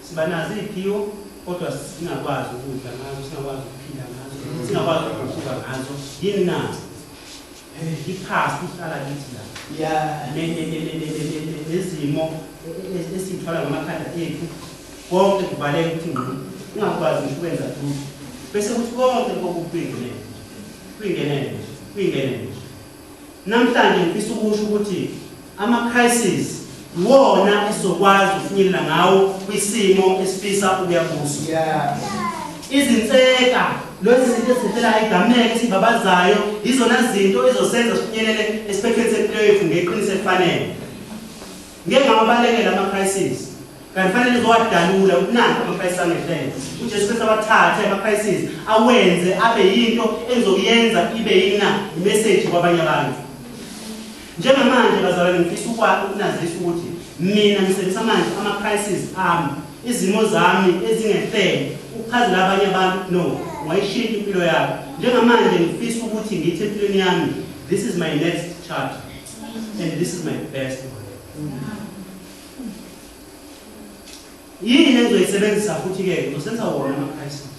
sibanazo iy'phiwo kodwa singakwazi ukudla ngazo singakwazi ukuphila ngazo singakwazi ukuguquka ngazo yini nazo iphasi ihlala lithi la nezimo esiyithwala ngamakhanda ethu konke kubaleka ukuthi ungakwazi ukwenza lutho bese kuthi konke kuyingenele namhlanje ngifisa ukusho ukuthi ama-crisis wona esizokwazi ukufinyelela ngawo kwisimo esifisa ukuya kuso izinseka lezi zinto ezivela egameni esibabazayo izona zinto ezosenza sifinyelele esiphephetheni sempilo yethu ngeqiniso elifanele ngeke ngawabalekela ama-crisis kanti fanele zowadalula ukunaka ama-crisis angehlele uJesu Kristu abathathe ama-crisis awenze abe yinto ezokuyenza ibe yina imeseji kwabanye abantu njengamanje bazalwane ngifisa ukunazisa ukuthi mina ngisebenzisa manje ama-crisis ami izimo zami ezingehlele ukuchazela abanye abantu no ungayishintsha impilo yakho njengamanje ngifisa ukuthi ngithi empilweni yami this is my next chapter and this is my best one yini engizoyisebenzisa futhi-ke ngizosenza wona ama-crisis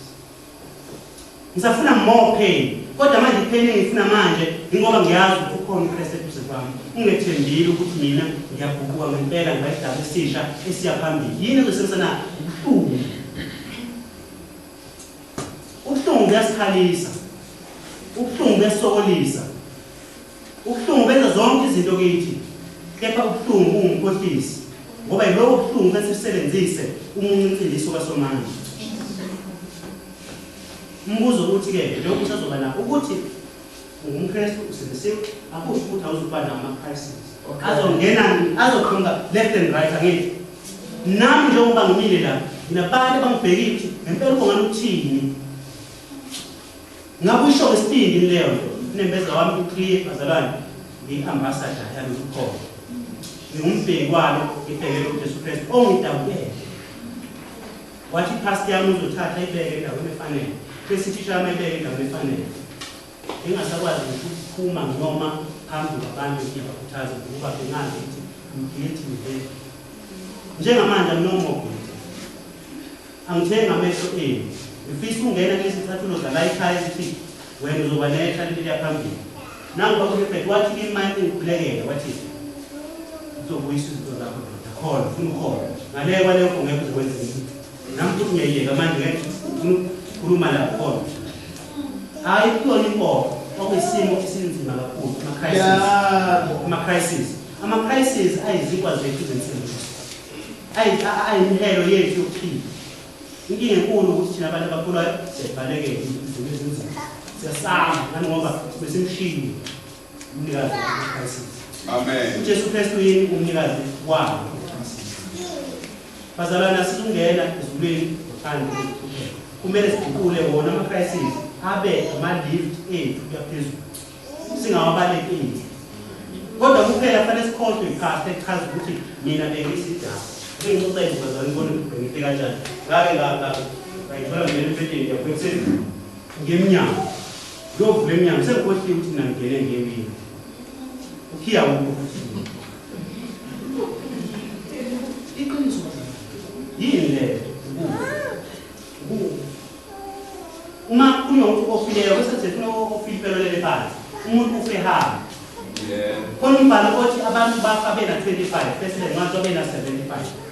ngisafuna more pain kodwa manje ipain engifuna manje ingoba ngiyazi ukuthi ukhona uKristu eduze kwami ungethembile ukuthi mina ngiyabhukuka ngempela ngibayidaba esisha esiya phambili yini ezosebenzisa na ubuhlungu buyasikhalisa ubuhlungu buyasokolisa ubuhlungu benza zonke izinto kithi kepha ubuhlungu bungumkhohlisi ngoba yiloko buhlungu bese sisebenzise umuncindisi kaSomandla umbuzo ukuthi-ke lokhu usazoba nakho ukuthi ungumKristu usebenzisiwe akusho ukuthi awuzuba nama-crisis azokhonga left and right angithi nami njengoba ngimile la nginabantu abangibhekile ukuthi ngempela ubongani ukuthini ngabe usho ngesibindi leyo nto inembeza wami uclear bazalwane ngiyi-ambassador yalolu khona ngiwumbheki walo ngibhekele uJesu Kristu ongidabukele wathi ipasti yami uzothatha ibeke endaweni efanele bese ithisha yami ayibeke endaweni efanele engasakwazi ukuphuma noma phambi kwabantu ngibakhuthaza ukuba bengazi ukuthi ngithi ngivele njengamanje akunomogile angithenga amehlo enu ngifisa ukungena kulezi zicathulo zala ekhaya ezithi wena uzoba netha leli yaphambili nangu bakuphephethe wathi imali engikhulekela wathi uzobuyisa izinto zakho khona ufuna ukhona ngaleyo kwaleyo ngeke uzokwenza into nami futhi ngiyayeka manje ngeke ukukhuluma la khona hayi kuyona impoko okuyisimo esinzima kakhulu ama-crisis ayizikwa zethu zensimbi ayimihelo yethu yokuphila inkinga enkulu ukuthi thina abantu abakholwayo siyabalekela izinto ezinzima siyasaba nangoba besimshini umnikazi wa-crisis amen uJesu Kristu yini umnikazi wawo bazalwana sizungena ezulwini ngaphandle kumele siguqule wona ama-crisis abe ama-lift ethu kuyaphezulu singawabalekeli kodwa kuphela kufanele sikhohlwe iphasti echaza ukuthi mina bengiyisidaba ngingixoxele bazalwane ngibona ngifike kanjani ngayithola ngene empetheni ngiyabhekisela ngemnyango ngiyovula emnyango sengikhohliwe ukuthi mina ngingene ngewini ukhiya wukho futhi iqiniso yini le uma kunomuntu ofileyo bese sefuna ofilipelele phansi umuntu ufehamba khona umbhalo othi abantu bafa bena 25 bese lencwadi bena 75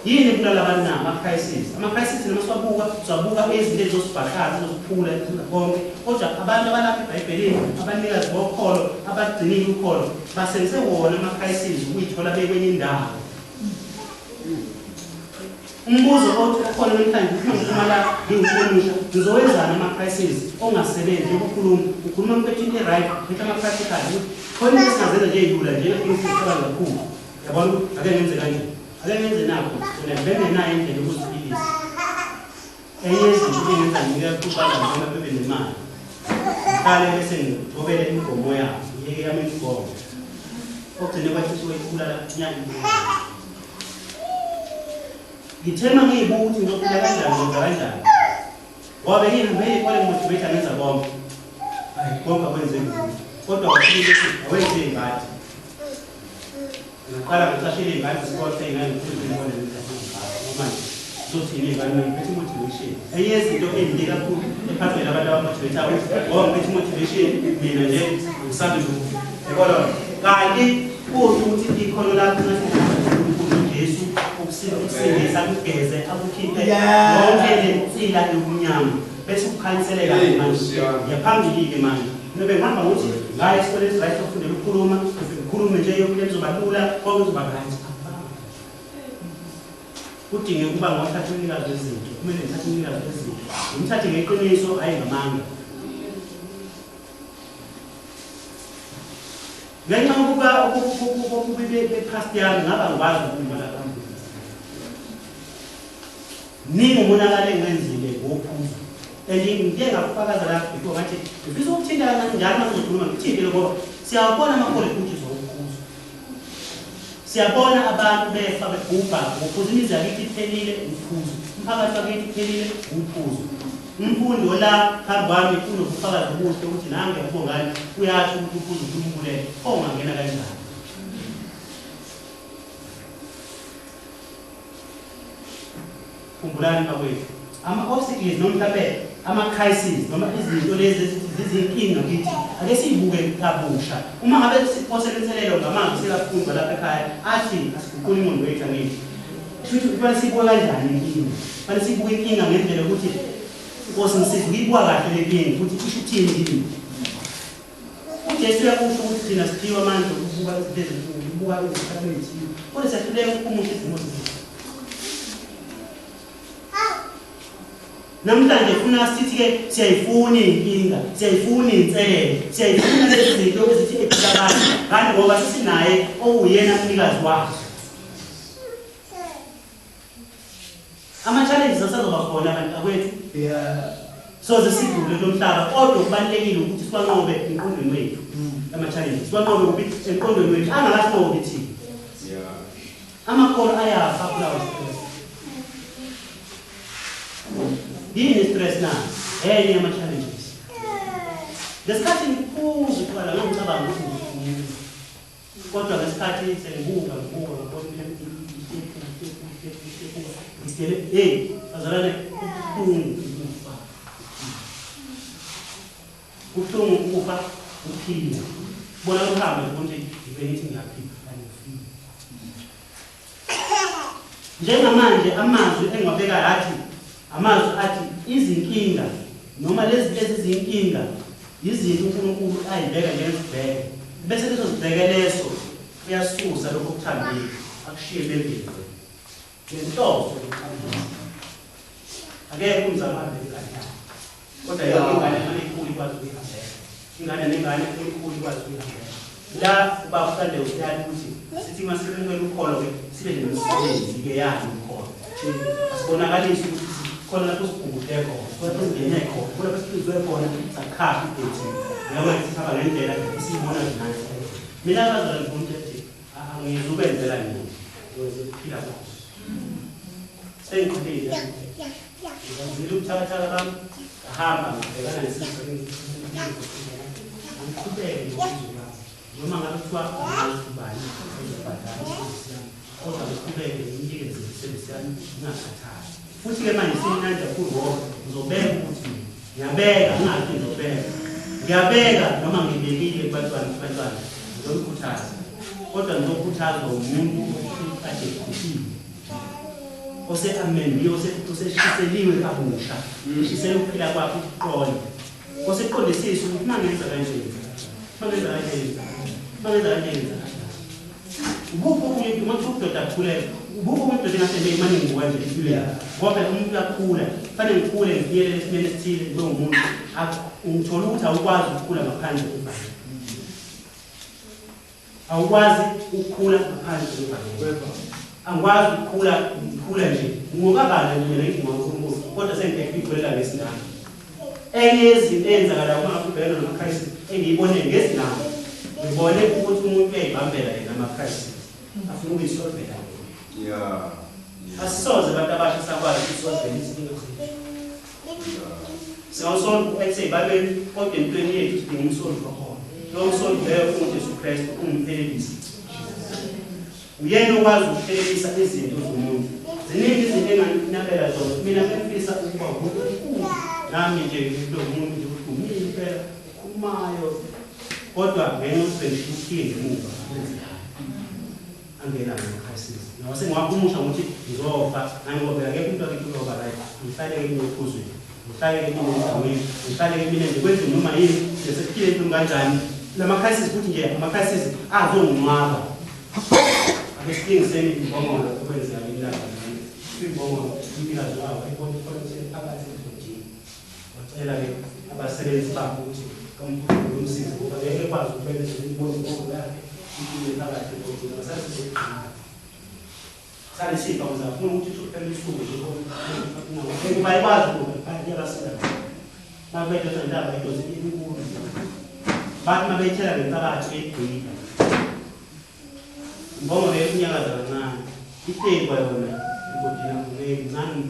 yini kulala abantu ama-crisis noma siwabuka ezinto ezizosibhakaza ezokuphula konke kodwa abantu abalapha eBhayibhelini abanikazi bokholo abagcinile ukholo basebenzise wona ama-crisis ukuyithola bekwenye indawo. Umbuzo othi ukhona namhlanje ufuna la ngiwumusha ngizowenzana ama-crisis ongasebenzi ukhuluma mpethini right phethe ama-practical khona isingazenza nje yilula njena ingisiqala kakhulu yabona ake ngenze kanje ake ngenze nakho ngivele nayo indlela yokuziphilisa eyezinto engenza ngikakhulu noma bebe nemali qale bese ngithobele imigomo yabo yeke yami imigomo okugcine kwathiwa ikhulala nyani ngithema ngiyibuka ukuthi ngizophila kanjani ngoba ngihambe ikhole motivator ngenza konke konke kwenze kodwa kwathile ukuthi awenze ingadi ngaqala ngicashile ingadi sikole ingane ngithole manje sothini ingane ngiphethe motivation eyezinto endinika kakhulu ephathweni abantu abamotivator ngoba ngiphethe motivation mina nje ngisabe yabona kanti ukuthi ikhono lakho Yesu ukusindisa kugeze akukhiphe yonke le nsila yokunyama bese ukukhanyiseleka manje yaphambili ke manje nobe ngihamba ukuthi ngaye esikoleni right ufundela ukukhuluma ukhulume nje yonke kuzobalula konke kuzoba right kudinge ukuba ngawathatha umnikazi wezinto kumele ngithathe umnikazi wezinto ngimthathe ngeqiniso hayi ngamanga ngenxa yokuba be-past yami ngaba ngikwazi ukubona phambili ningi umonakalo engenzile ngophuzo and ngike ngakufakaza lapho before ngathi ngifisa ukuthinta kanjani uma ngizokhuluma ngithintile ngoba siyawabona ama-colleges wophuzo siyabona abantu befa begubha ngophuzo imizi yakithi iphelile uphuzo umphakathi wakithi iphelile uphuzo umfundi ola phambi kwami unobufakazi obuhle ukuthi nange ubongani uyasho ukuthi uphuzo uNkulunkulu ongangena kanjani khumbulani bakwethu ama-obstacles noma mhlawumbe ama-crisis noma izinto lezi zizinkinga kithi ake siyibuke kabusha uma ngabe siphoselenselelo ngamazwi sikafundi lapha ekhaya athi asiguqule ingqondo wethu angithi futhi kufanele siyibuke kanjani inkinga kufanele siyibuke inkinga ngendlela ukuthi Nkosi ngisiza ngikuwa kahle lenkingi futhi kusho uthini yini uJesu uyakusho ukuthi thina siphiwe amandla ukubuka izinto ukubuka izikhathi ezithile kodwa siyahluleka ukuphumula izimo zethu namhlanje ufuna sithi-ke siyayifuna iy'nkinga siyayifuna iy'nsele siyayifuna lezi zinto ezithi ephilakala kanti ngoba sisinaye owuyena mnikazi wazo ama-challenges asazoba khona abantu akwethu soze sidlule lo mhlaba kodwa kubalulekile ukuthi siwanqobe emqondweni wethu ama-challenges siwanqobe ukuthi emqondweni wethu angakasinqobi thina amakhono ayafa kulawa stress yini stress na enye yama-challenges ngesikhathi ngiphuza ukuqala ngangicabanga ukuthi kodwa ngesikhathi sengibuka hey, azalane kubuhlungu ukufa ukuphila bona ukuhamba ukuthi ngibenithi ngiyaphila njengamanje amazwi engiwabeka athi amazwi athi izinkinga noma lezi zinkinga izinto uNkulunkulu ayibeka njengezibheke bese lezo zibheke leso uyasusa lokho okuthambile akushiye bembili ngenhloso akekho umzamane ekhaya kodwa yonke ingane enkulu ikwazi ukuyihambela ingane nengane enkulu ikwazi ukuyihambela la uba usande usiyali ukuthi sithi masikwenela ukholo sibe nemisebenzi-ke yayo ukholo asibonakalise ukuthi khona lapho sibhungudle khona kodwa singene khona kulapho siphizwe khona sakhapha ibhethi uyabona sihamba ngendlela esiyibona njani mina abazali ngifuna ukuthi angizubenzela mina ngizophila kahle sengikhulile ngizile ubuthakathaka bami ngahamba ngibhekana nesifo angiqhubeke nempilo yami noma ngabe kuthiwa ubani ezobhadala kodwa ngiqhubeke nginikeze imisebenzi yami ngingakhathali futhi-ke manje simnandi kakhulu ngoba ngizobeka ukuthi ngiyabeka ngingathi ngiyabeka noma ngibekile kubantwana ngizomkhuthaza kodwa ngizokhuthaza umuntu kade ekhulile ose-amendiwe, oseshiseliwe kabusha, eshisele ukuphila kwakhe ukuqonda. Oseqondisisa ukuthi mangenza kanjani. Ubukho umuntu makudoda akhuleka. Ubukho umuntu engasembe imani ngokwenza empilweni. Ngoba umuntu uyakhula, kufanele ngikhule ngiyele esimene esithile kube umuntu ngithola ukuthi awukwazi ukukhula ngaphandle kwebhayibheli. Awukwazi ukukhula ngaphandle kwebhayibheli. Angikwazi ukukhula nje. Ngokabana mina ngingumkhulu kodwa sengiyakholela ngesinami. Enye izinto ezenzakala uma ngibhekana namaKristu engiyibone ngesinami. Ngibone ukuthi umuntu uyayibambela yena amaKristu. Afuna ukuyisolvela. Asisoze abantu abasha sakwazi ukusolvela izinto zethu. Siyawusolva ekuse iBhayibheli kodwa empilweni yethu sidinga umsolvi wakhona. Lo msolvi leyo uJesu Kristu umphelelisi. Uyena okwazi ukuphelelisa izinto zomuntu. Ziningi izinto enginabela zona. Mina ngifisa ukuba umuntu nami nje lo muntu nje uphumile impela ukhumayo kodwa ngenxa yokuthi uphinde emuva angena ngamaKristu. Nawase ngiwakumusha ukuthi ngizofa nangoba akekho umuntu akikuloba la ngihlale ngiyophuzweni. Ngihlale ngiyendaweni, ngihlale mina nje kwenze noma yini sesiphile into kanjani. LamaKristu futhi nje amaKristu azongcwaba. Abesingiseni imbongo ukwenza indaba. Imbongo impilo zawo ayibona khona phakathi emthonjeni. Wacela ke abasebenzi babo ukuthi kamkhulu umsizi ngoba ngeke kwazi ukubeka imbongo yakhe impilo phakathi emthonjeni. Basasizoqina. Sale sifa uzafuna ukuthi uphele isuku nje ngoba bayikwazi ukuba bayabasela. Mabethe indaba idozi inkulu. Bathi mabethela ngenhlabathi egcina. Ngoba bekunyakaza kancane. Ihlekwa yona ngojina ngezani.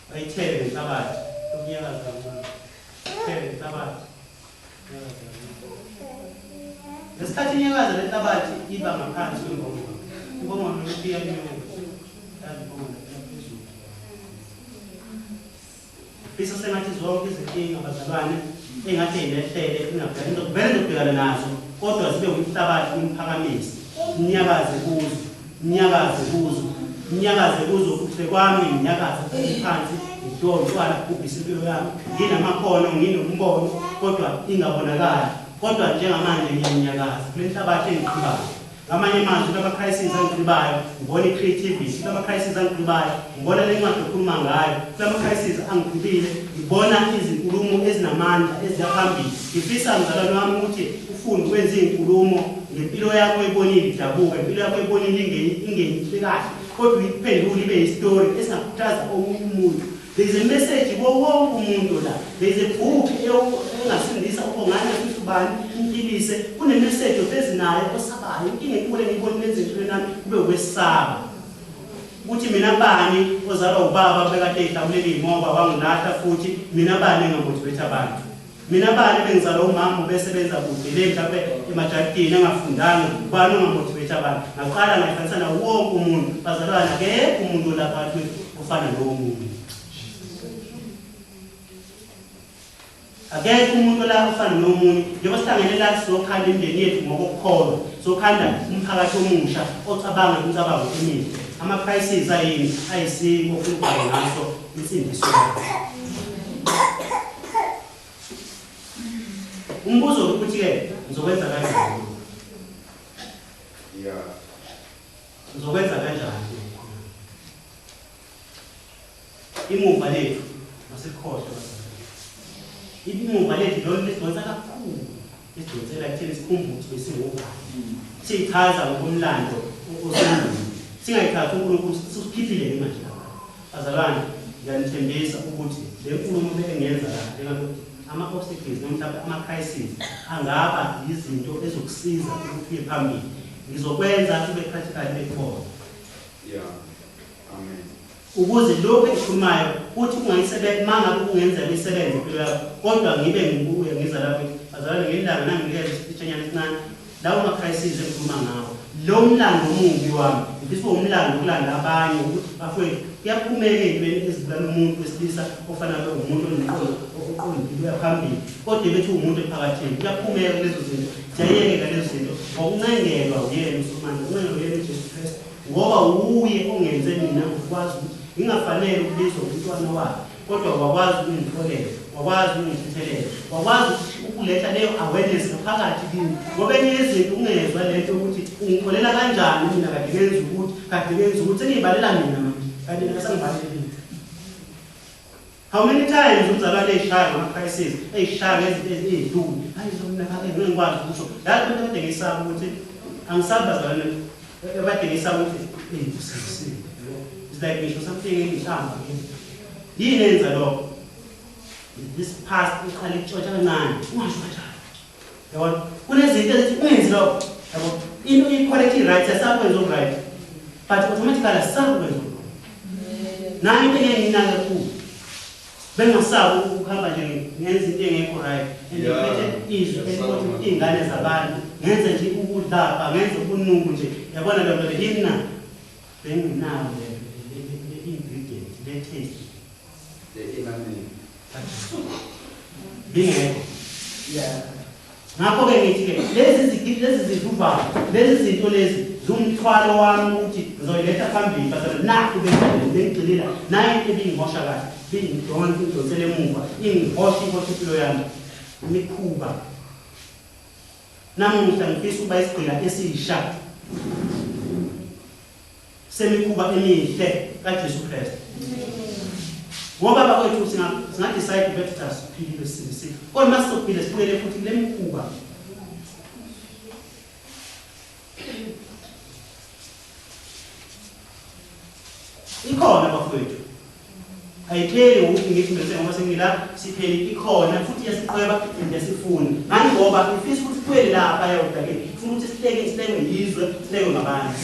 Bayithele ngenhlabathi ukunyakaza kancane. Thele ngenhlabathi. Lesikhathi inyakaza lenhlabathi iba ngaphansi kwengoma. Ingoma nokufiya kuyo. Bisa sengathi zonke izinkinga abazalwane engathi inehlele ingabhekana nokubhekana nazo kodwa sibe umhlabathi umphakamisi nyakaze kuzo ukuthi kwami nyakaze phansi idolwana kubisa impilo yami nginamakhono nginombono kodwa ingabonakala kodwa njengamanje ngiyanyakaza kule nhlabathi engiqhubayo. Ngamanye amazwi labaKristu angilibayo ngibona icreativity labaKristu angilibayo ngibona le ncwadi ekhuluma ngayo labaKristu angibile ngibona izinkulumo ezinamandla eziyaphambili. Ngifisa mzalwane wami ukuthi ufunde ukwenza izinkulumo ngempilo yakho ebonile idabuka impilo yakho ebonile ingenihle kahle kodwa uyiphendule ibe yistory esingakhuthaza omunye umuntu. There is a message for wonke umuntu la. There is a book engasindisa ukongana ukuthi ubani impilise kune message ofezinayo osabayo inkinga enkulu engibona lezintweni nami kube ukwesaba ukuthi mina bani ozalwa ubaba bekade ehlawulele imoba wangilahla futhi mina bani engamotivate abantu. Mina bani bengizalwa umama besebenza kude le mhlawumbe emajardini engafundanga ubani ongamotivate abantu. Ngaqala ngayifanisa na wonke umuntu bazalwana ke umuntu lapha ufana nomuntu. Akekho umuntu la ufana nomunye njengoba sihlangene la sizokhanda imindeni yethu ngokukholwa sokhanda umphakathi omusha ocabanga imicabango emihle. AmaKristu ayini ayisiko ufuna ngaso insindiso. Umbuzo ukuthi ke ngizokwenza kanjani? Ngizokwenza kanjani? Imuva lethu masikhohlwe. Imuva lethu lolu lidonsa kakhulu. Lidonsela kutheni sikhumbuze ukuthi besingobani. Sichaza ngokomlando osendlini. Singayithatha uNkulunkulu sikhiphile imali lapha. Bazalwane ngiyanithembisa ukuthi le nkulumo bengenza la njengalokho ama-obstacles nomhlaba amaKristu angaba izinto ezokusiza ukuthi phambili. Ngizokwenza kube practical bekhona. Amen. Ukuze lokho esikhulumayo uthi ungayisebenza manga ungenza imisebenzi impilo yakho kodwa ngibe ngibuye ngiza lapha bazalwane ngelanga nanginikeza isiphichanyana esincane lawo amaKristu ezikhuluma ngawo. Lo mlando omubi wami ngifisa umlando kulanda abanye ukuthi bafowethu kuyaphumeka ezintweni ezibulala umuntu wesilisa ofana nomuntu oqondile phambili kodwa bethi umuntu ephakathini kuyaphumeka lezo zinto siyayekela lezo zinto ngokuncengelwa uyena uSomandla uncengelwa uyena uJesu Kristu ngoba uye ongenze mina ukwazi ukuthi ngingafanele ukubizwa umntwana wakhe kodwa wakwazi ukungitholela wakwazi ukungithethelela wakwazi ukuletha leyo awareness phakathi kimi ngoba enye izinto ungezwa lento ukuthi ungikholela kanjani mina kade ngenza ukuthi sengiyibalela mina manje kade ngisangibaleli. How many times umzalwane eyishaya ngama-crisis eyishaya ngezinto ezidlule hayi zona kake ngikwazi ukusho la abantu kade ngisaba ukuthi angisabi bazalwane kade ngisaba ukuthi usisile it's like ngisho something engihamba yini enza lokho this past iqala itshotsha kancane ungasho kanjalo yabona kunezinto ezithi ungenzi lokho yabo into i-correct right asakwenza right but automatically asakwenza nayo into engiyinaka kakhulu bengasabi ukuhamba nje ngenza into engekho right andiphethe izwi elithi iy'ngane zabantu ngenze nje ukudlapha ngenze ubunuku nje yabona loo nto yini na benginawo le-ingredient le-taste bingekho ngakho-ke ngithi-ke lezi zivuvayo lezi zinto lezi zumthwalo wami ukuthi ngizoyiletha phambili basala nakho bengigcilela nayo into ebingihosha kahle bengidonsele emuva ingihosha impilo yami imikhuba namuhla ngifisa ukuba isigqila esiyisha semikhuba emihle kaJesu Kristu ngoba bakwethu singadecide ukuthi siphile sisi kodwa masizophila sibuyele futhi kule mikhuba ikhona bafowethu ayipheli ukuthi ngithi bese ngoba sengila sipheli ikhona futhi yasiqhweba ndiyasifuna ngani ngoba ifisa ukuthi siphele lapha yodwa ke ufuna ukuthi sihleke yizwe sihleke ngabantu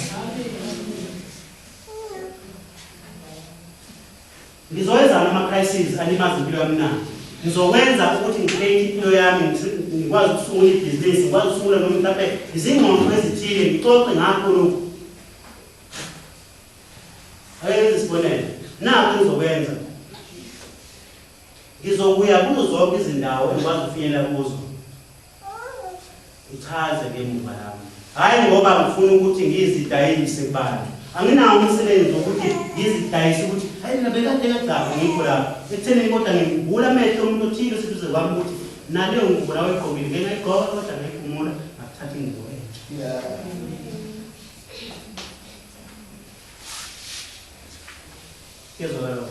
ngizowenza ama-crisis alimazi impilo yami na ngizokwenza ukuthi ngicreate impilo yami ngikwazi ukusungula ibhizinisi ngikwazi ukusungula noma mhlawumbe izingxoxo ezithile ngixoxe ngakho lokhu ayenze isibonelo nakho ngizokwenza ngizobuya kuzo zonke izindawo engikwazi ukufinyelela kuzo uchaze ngemuva yami hhayi ngoba ngifuna ukuthi ngizidayise kubantu anginawo umsebenzi wokuthi ngizidayise ukuthi hayi mina bekade ngagcaba ngikho lapho ekuthenini kodwa ngivula amehlo omuntu othile oseduze kwami ukuthi naleyo ngubo lawo egqokile ngingayigqoka kodwa ngayiphumula ngakuthatha ingubo entsha kezolala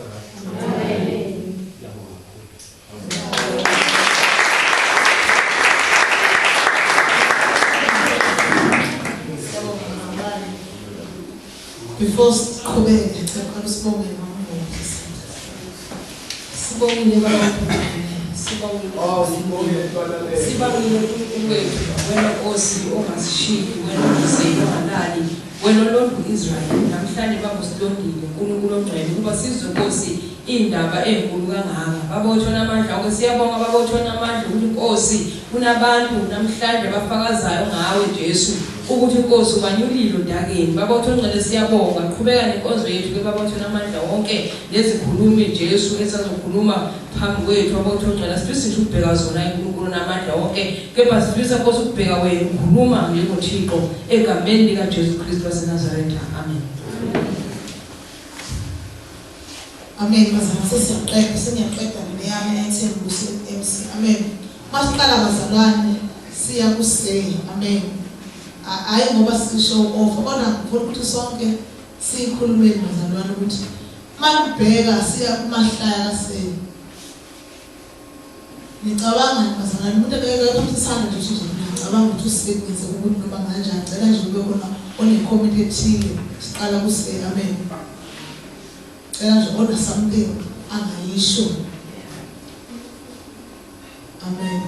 before siqhubeke ngicela sibonge sibongile sibongile uNkulunkulu wena Nkosi ongasishiyi wena Mzeli ongalali wena olonda uIsrayeli namhlanje babusilondile uNkulunkulu ongcwele kuba sizwe Nkosi indaba enkulu kangaka babothona amandla onke siyabonga babothona amandla ukuthi Nkosi kunabantu namhlanje abafakazayo ngawe Jesu ukuthi Nkosi ubanyulile odakeni babothona ongcwele siyabonga qhubeka nenkonzo yethu ke babothona amandla wonke lezikhulumi Jesu esazokhuluma phambi kwethu babothona ongcwele sifisa ukubheka zona uNkulunkulu namandla wonke kepha sifisa Nkosi ukubheka wena ukhuluma njengoThixo egameni lika Jesu Kristu waseNazaretha amen. Amen. Bazalwane sesiyaqeda neyami ayithembusi MC. Amen. Masiqala bazalwane siya kusey. Amen. Hayi ngoba sishow off kodwa ngifuna ukuthi sonke sikhulumeni bazalwane ukuthi makubheka siya kumahlaya kaSey. Ngicabanga bazalwane umuntu ekephathisana nje uzocabanga ukuthi usebenze ukuthi noma kanjani cela nje ube khona one-comment ethile siqala kusey. Amen. Kodwa something angayisho. Amen.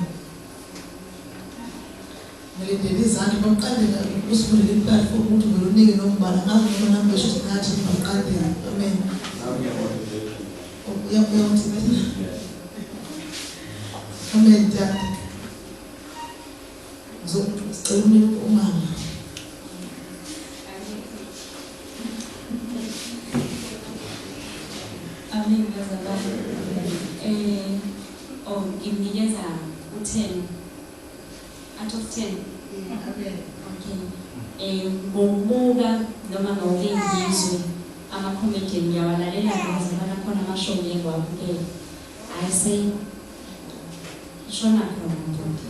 Ngelindele izandla bamqandela usifundele implatform ukuthi velonike nombala ngazi noma namba esho ngathi bamqandela. Amen. Amen. Dad. Ngizocela umama. Amen bazalwane. Nginikeza u10 out of 10. Amen. yakhe ngokubuka noma ngokuyizwe ama-comedian ngiyawalalela ngoba zibona khona amashow ngiwabukela ayise shona khona mfundi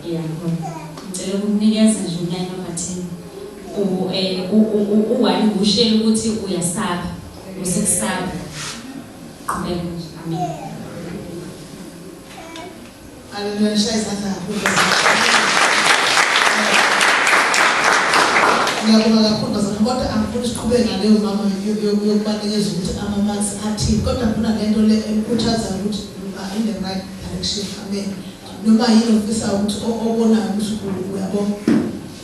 iyakhona ngicela ukunikeza nje unyaka number 10 uwani ushela ukuthi uyasaba usekusaba qhubeka nje amen. Haleluya, shayisa kakhulu. Ngiyabonga kakhulu bazana kodwa angifuni siqhubeke ngaleyo mama yokubanikeza ukuthi ama-marks athile kodwa khona lento le ekhuthaza ukuthi in the right direction. Amen. Noma yini ofisa ukuthi obonayo ukuthi uyabona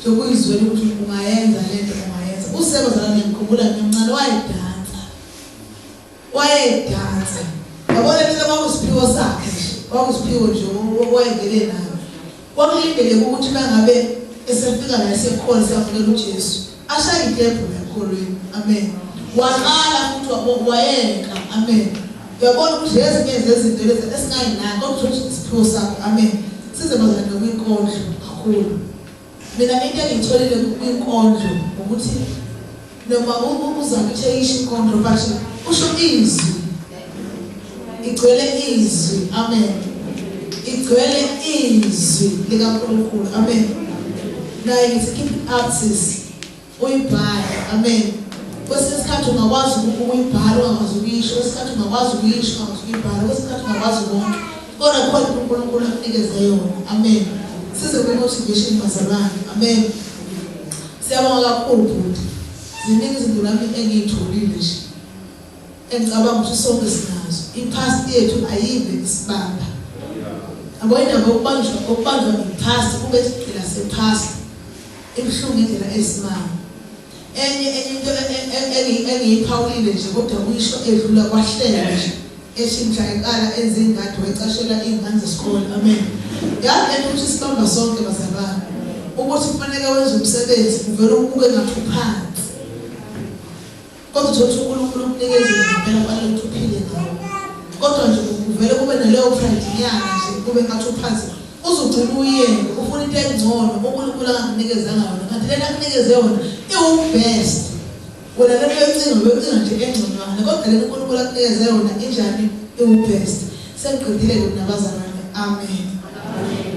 sokuyizwela ukuthi ungayenza lento ungayenza. Usebe zana ngikhumbula ngimncane wayedansa yabona lento kwakusiphiwo sakhe nje kwakusiphiwo nje wayengele nayo kwakulindele ukuthi bangabe esefika la esekhona siyafuna uJesu ashaye idebhu ekholweni. Amen. Waqala futhi wayenka. Amen. Uyabona ukuthi lezi izinto lezi esingayinaki ukuthi isiphiwo sakho. Amen. Size bazana nokuyinkondlo kakhulu. Mina into engitholile kwinkondlo ukuthi noma uzakutshayisha inkondlo basho usho izwi igcwele izwi. Amen. Igcwele izwi likaNkulunkulu. Amen. Naye ngithi keep it up sis uyibhale. Amen. Kwesinye isikhathi ungakwazi ukuyibhala ungakwazi ukuyisho, kwesinye isikhathi ungakwazi ukuyisho ungakwazi ukuyibhala, kwesinye isikhathi ungakwazi konke kodwa khona uNkulunkulu akunikeze yona. Amen. Size kwi-motivation bazalwane. Amen. Siyabonga kakhulu futhi ziningi izinto nami engiyitholile nje engicabanga ukuthi sonke sinazo. I-past yethu ayibe isibamba aboyindaba okubanjwa i-past kube sigcina se-past ibuhlungu indlela esimama. Enye into engiyiphawulile nje kodwa uyisho edlula kwahlela nje eshintsha eqala enze ingadi wayicashela iy'ngane zesikole. Amen. Yazi lento ukuthi sibamba sonke bazalwane ukuthi kufanele wenze umsebenzi uvele ubuke ngathi uphansi kodwa uthi uNkulunkulu umnikezile ngempela kufanele ukuthi uphile ngawo kodwa nje uvele kube naleyo pride nyana nje kube ngathi uphansi uzugcina uyena ufuna into engcono uNkulunkulu angakunikezanga yona kanti lena akunikeze yona iwu-best. Wena lento yocinga nje engconywana kodwa lena uNkulunkulu akunikeze yona injani iwu-best. Sengiqedile-ke nabazalwane. Amen. Amen.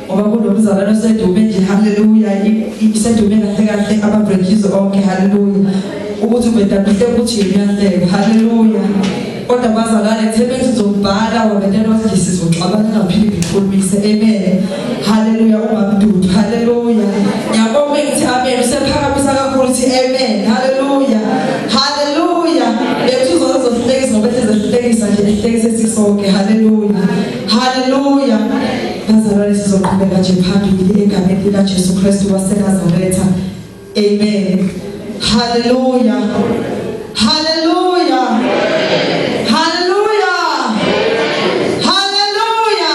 Ngoba kunomzalwane osedume nje haleluya isedume kahle kahle ababreakhizo onke haleluya ukuthi ubedabile ukuthi uyahleka haleluya kodwa bazalwane thembe sizobhala wabetela ukuthi sizoxabana ngaphili ngikhulumise. Amen. Haleluya ungabdudu haleluya ngiyabonga ngithi amen usephakamisa kakhulu uthi amen haleluya haleluya lethu zozohlekisa ngoba ezihlekisa nje sisonke. Haleluya. Haleluya. Bazalwane sizoqhubeka nje phambili egameni lika Jesu Kristu waseNazaretha. Amen. Haleluya. Haleluya. Haleluya. Haleluya.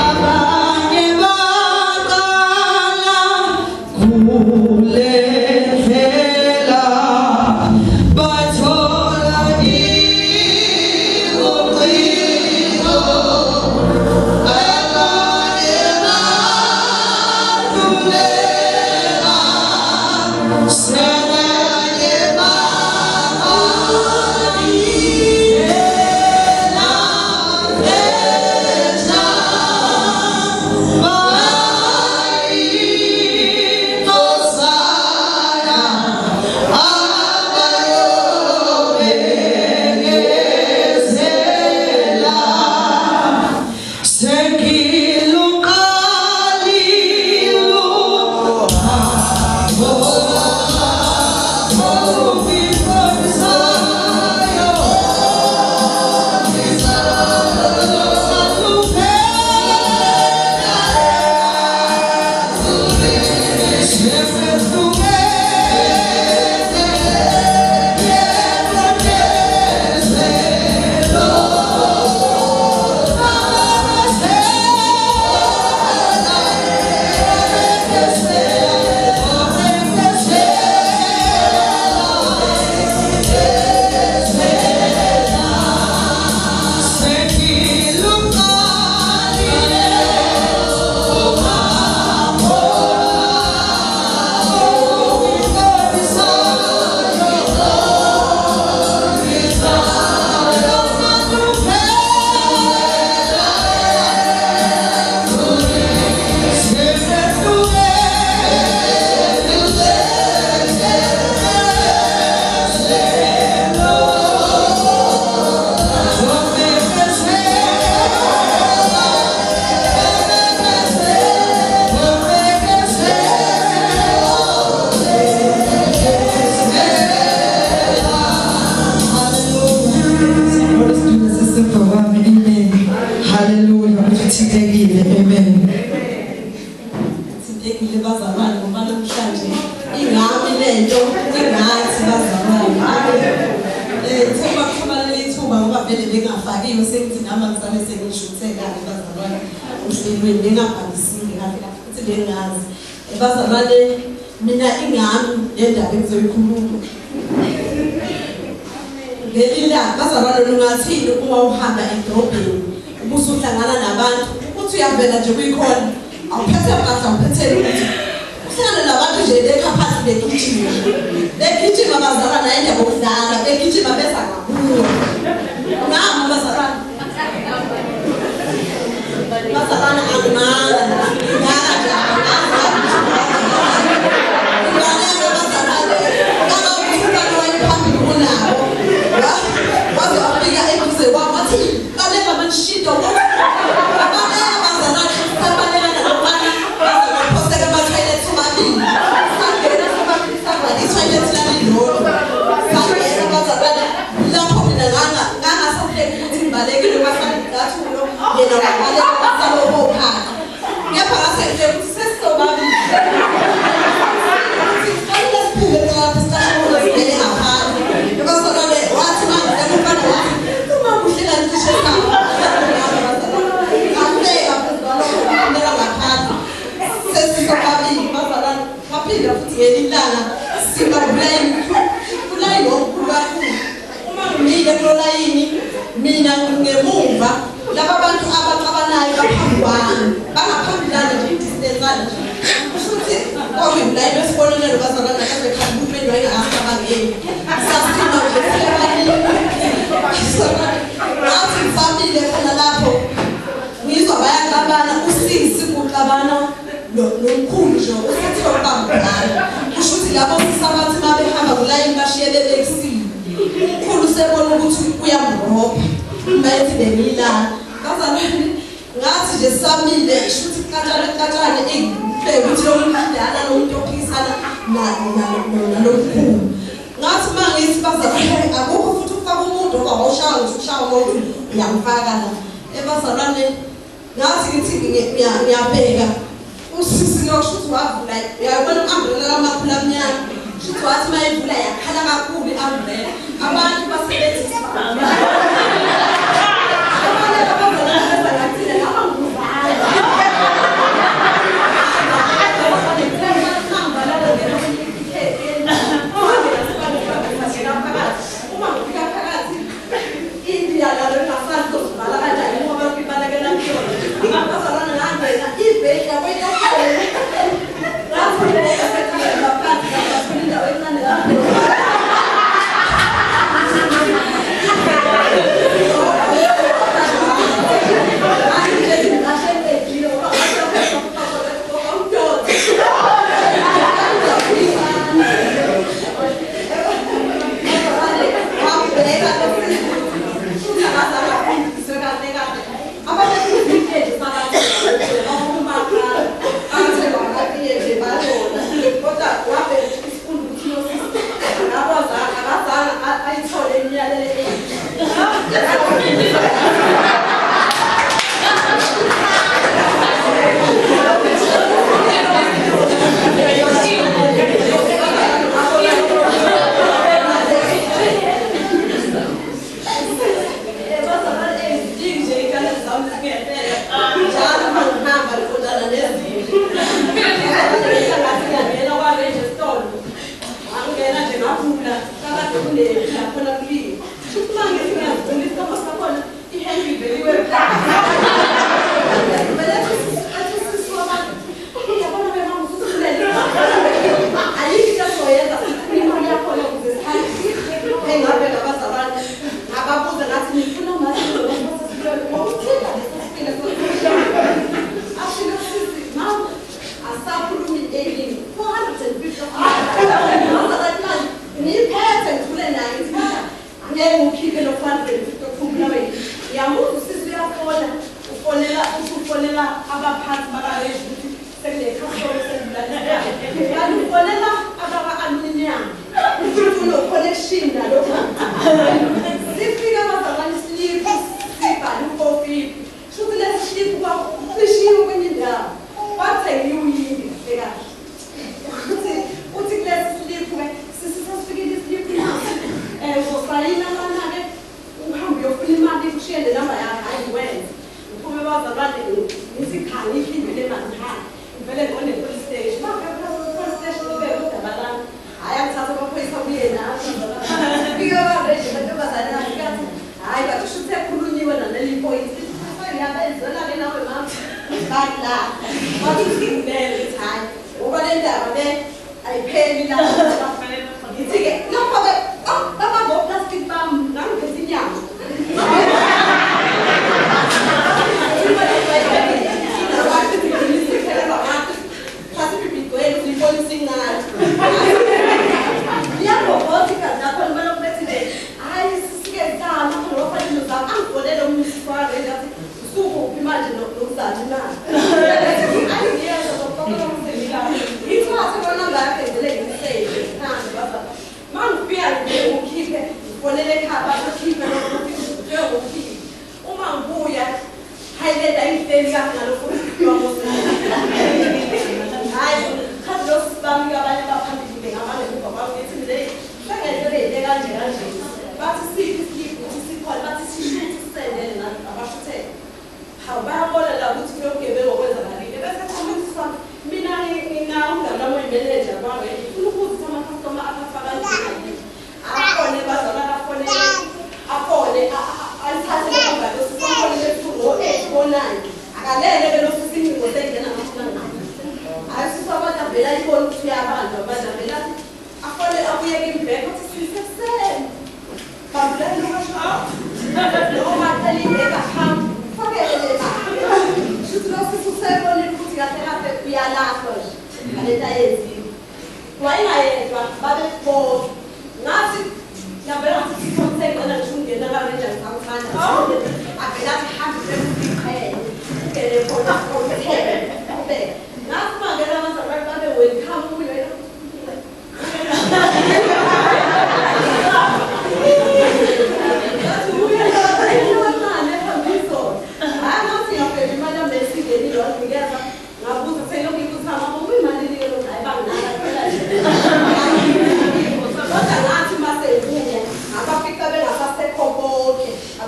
Abanye baqala kulevela bathola iqoqo abanye baqulela sebanye mina ingami yendaba engizoyikhuluma ngelila bazalwane lungathini uma uhamba edrobheni ubusuhlangana nabantu ukuthi uyavela nje kuyikhona awuphethe mpahla awuphethe ukuthi uhlangana nabantu nje lekhaphathi begijima bazalwane ayindaba okudlala begijima besa kabuyo ngama bazalwane angimanga mina ngemuva laba bantu abaqabanayo baphambana bangaphambana nje distance futhi kwakuyila besibonelelo bazalana kaze khambupeni wayengakabangeni sasithina nje athi family khona lapho ngizwa bayaqabana usisi kuqabana nomkhulu nje uthi ubambana kusho ukuthi labo sisabathi mabehamba kulayini bashiye bebekisile umkhulu sebona ukuthi uyamrobha bayithi bemila bazalwane ngathi nje samile shuthi katshana ukuthi lo muntu dala lo muntu ophikisana nalomkhulu ngathi mangithi bazalwane akukho futhi ufaka umuntu ngoba awushaya ushaya umuntu uyamfaka la ebazalwane ngathi ngithi ngiyabheka usisi lo shuthi wavula uyabona umbrella kamakhulu amnyama shuthi wathi mayivula yakhala kakhulu umbrella abantu basebenza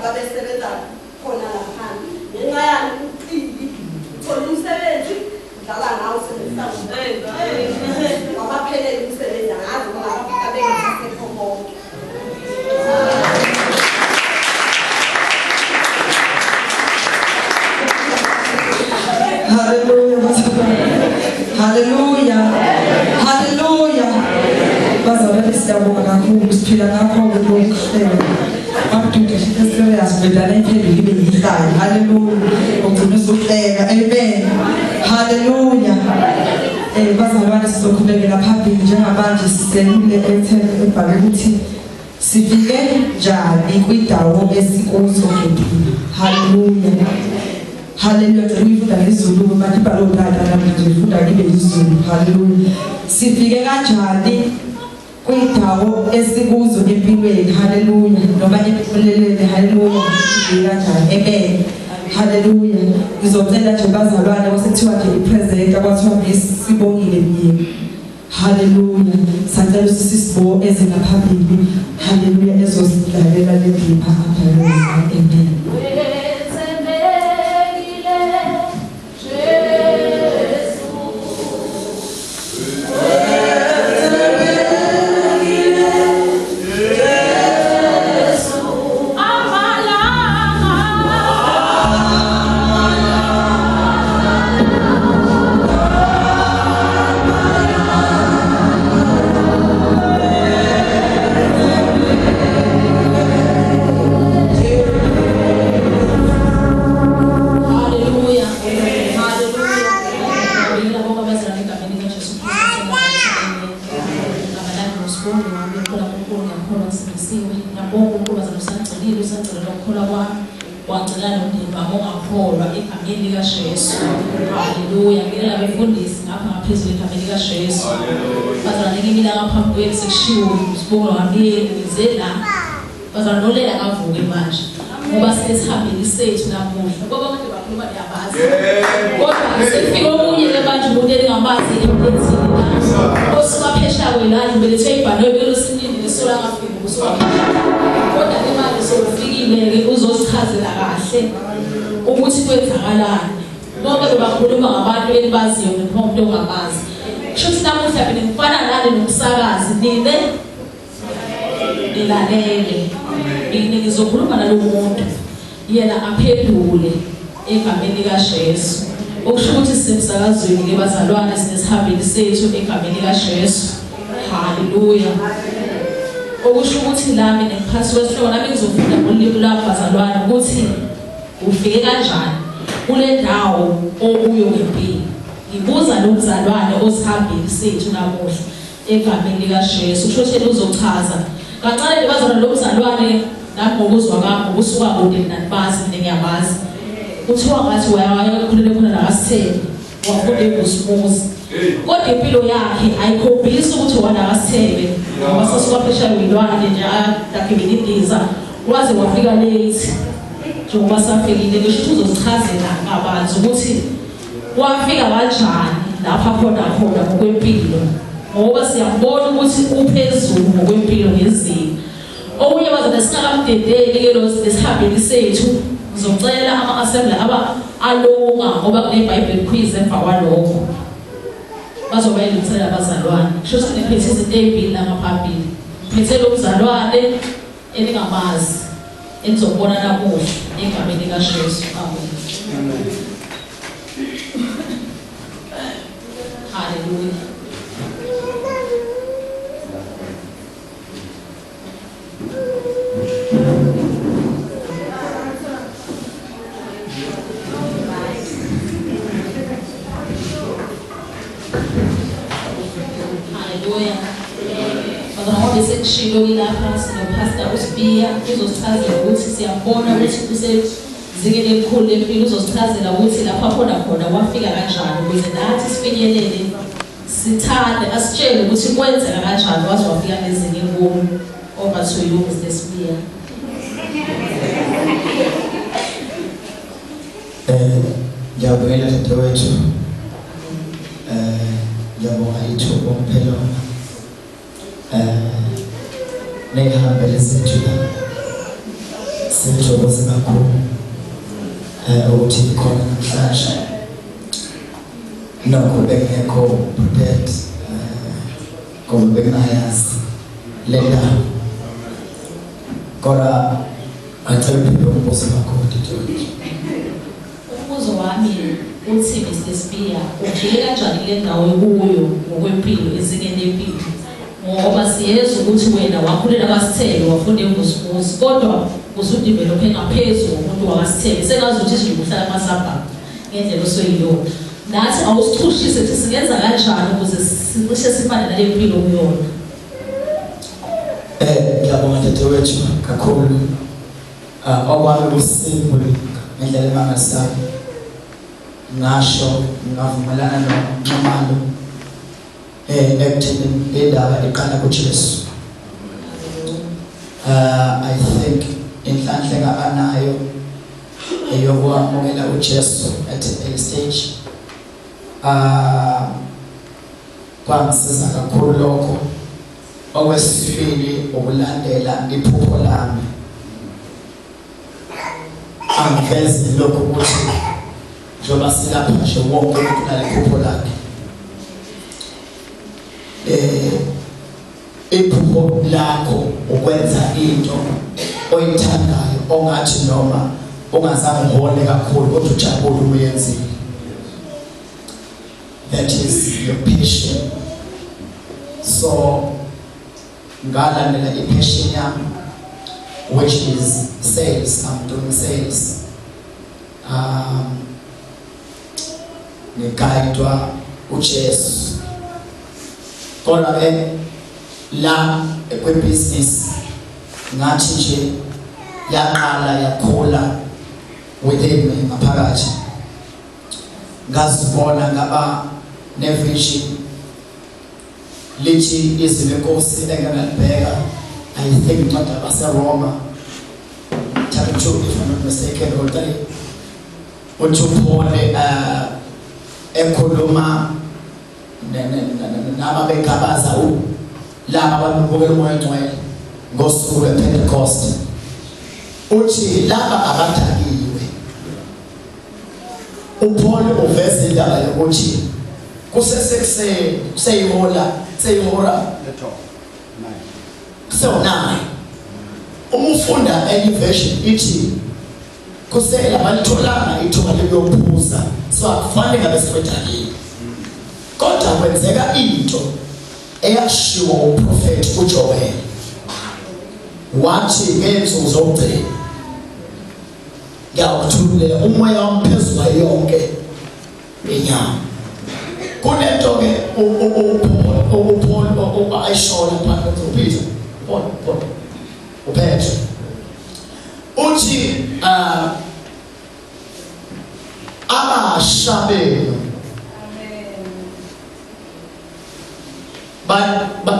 ababesebenza khona lapha ngenxa yami uqili uthola umsebenzi udlala ngawo usebenzisa wabaphelele umsebenzi angazi ngoba abengasekho bonke. Hallelujah. Hallelujah. Bazalwane siyabonga kakhulu siphila ngakho-ke lokhu mabudude eserious vedana iphendule ibe yihlayo. Hallelujah. Ugcine usuhleka. Amen. Hallelujah. Bazalwane sizoqhubekela phambili njengamanje siselule ebhale ukuthi sifike njani kwindawo esikuzo ngempilo. Hallelujah. Hallelujah. Ngifunda ngesiZulu manje ibhalo lana namhlanje ngifunda ngibe isiZulu. Hallelujah. Sifike kanjani kwindawo esikuzo empilweni. Hallelujah. Noma emfuleleni. Hallelujah. Sifike kanjani. Amen. Hallelujah. Ngizocela nje bazalwane kwasethiwa nje ipresent akwathiwa ngesibongile mnyeni. Hallelujah. Sacela usisibo ezingaphambili. Hallelujah. Ezosilalela lendipha apha. Amen. Hallelujah. Ngiyela befundisi ngapha ngaphezulu egameni likaJesu. Bazalwane ngimila ngapha kwethu sekushiwo sibonga ngami ngizela. Bazalwane nolela kavuke manje. Ngoba sesihambile sethu namuhla. Ngoba abantu bakhuluma ndiyabazi. Kodwa sefike omunye lebantu umuntu elingamazi emphethini. Osuka phesha kwelana belethe ibhanoyi belosinini lesola ngafika kusuka. Kodwa ke manje sokufikile ke uzosichazela kahle ukuthi kwenzakalani. Bonke bebakhuluma ngabantu enibaziyo nomuntu ongamazi. Kushuthi namuhla mina ngifana nani nomsakazi nine nilalele. Mina ngizokhuluma nalo muntu yena aphendule egameni likaJesu. Okusho ukuthi sisemsakazweni ke bazalwane sinesihambeli sethu egameni likaJesu. Hallelujah. Okusho ukuthi lami ngiphasi kwesihloko nami ngizofunda ngolimi lwami bazalwane ukuthi ufike kanjani kule ndawo okuyo ngempilo. Ngibuza lo mzalwane osihambile sethu namuhla egameni likaJesu. Kusho ukuthi uzochaza kancane lebazalwane lo mzalwane nami ngokuzwa kwami ukusuka kude nanibazi mina ngiyabazi. Kuthiwa ngathi wayakhulele khona nakasitheni wafunda eBusumuzi. Kodwa impilo yakhe ayikhombisi ukuthi wanakasithebe ngoba sasuka phesha kwilwane nje akakhe indiza waze wafika late. Njengoba safikile ngisho ukuthi uzosichazela ngabanzi ukuthi wafika kanjani lapha khona ngokwempilo. Ngoba siyabona ukuthi uphezulu ngokwempilo ngezinga. Okunye bazana singakamdedeli ke lo sihambeli sethu ngizocela ama-assembly aba alunga ngoba kune-Bible quiz emva kwalokho. Bazoba yilungisela abazalwane. Kusho ukuthi ngiphethe izinto ey'mbili la ngaphambili. Ngiphethe lo mzalwane elingamazi enizobona namuhla egameni likaJesu. Amen. Hallelujah. Hallelujah. Ngoba sekushilo ilapha sinopastor uSibiya uzosichazela ukuthi siyabona ukuthi kusezingeni elikhulu lempilo uzosichazela ukuthi lapha khona wafika kanjani ukuze nathi sifinyelele sithande asitshele ukuthi kwenzeka kanjani waze wafika nezinye enkulu. Over to you Mr. Sibiya. Ngiyabonga dadewethu. Ngiyabonga ithuba umphelo. Nehambele sethu Sithokoze kakhulu ukuthi khona namhlanje. Nokho bengekho prepared ngoba bengayazi lena. Kodwa acela ukubuza kakhulu Dithoni. Umbuzo wami uthi Mr. Spear, ujike kanjani le ndawo kuyo ngokwempilo ezingeni lempilo? Ngoba siyezwa ukuthi wena wakhulela kwaSithele wafunda eNgusikuzi kodwa usudevelophe ngaphezulu umuntu wakwaSithele sekazi ukuthi nje uhlala eMasabha ngendlela osoyiyona. Nathi awusithushise ukuthi singenza kanjani ukuze sicishe sifane nale mpilo kuyona. Ngiyabonga Dithowethu kakhulu. Okwami kusimple ngendlela emangasayo. Ngasho ngavumelana noNxumalo ekutheni le ndaba iqala kuJesu. I think inhlanhla kaanayo eyokwamukela uJesu at a stage kwangisiza kakhulu lokho. Okwesibili ukulandela iphupho lami. Angiveze lokho ukuthi njoba silapha nje wonke umuntu nalephupho lakhe. Iphupho lakho ukwenza into oyithandayo ongathi noma ongazange uhole kakhulu kodwa ujabule umyenzile. That is your passion. So ngalandela i-passion yami, which is sales. I'm doing sales. Ngiguidwa uJesu. Kodwa la kwebusiness ngathi nje yaqala yakhula within me ngaphakathi. Ngazibona ngaba nevision lithi izwi lenkosi engangalibheka. I think manje baseRoma chapter 2 if I'm not mistaken or 3 uThupole ekhuluma nama bekabaza laba abanobukela umoya ngcwele ngosuku lwePentecost. Uthi laba abadakiwe. uPaul uveza indaba yokuthi kusesekuseni kuseyihora so9 umufunda enye version ithi kusela balitholanga ithuba lokuphuza so akufanele ngabe sikwethakile. Kodwa kwenzeka into eyashiwo uprofeti uJoel wathi ngensuku zokugcina ngiyawuthululela umoya wamphezulu yonke inyama. Kunento ke uPaul ayishona phakathi kuPeter uPetro uthi abashabelo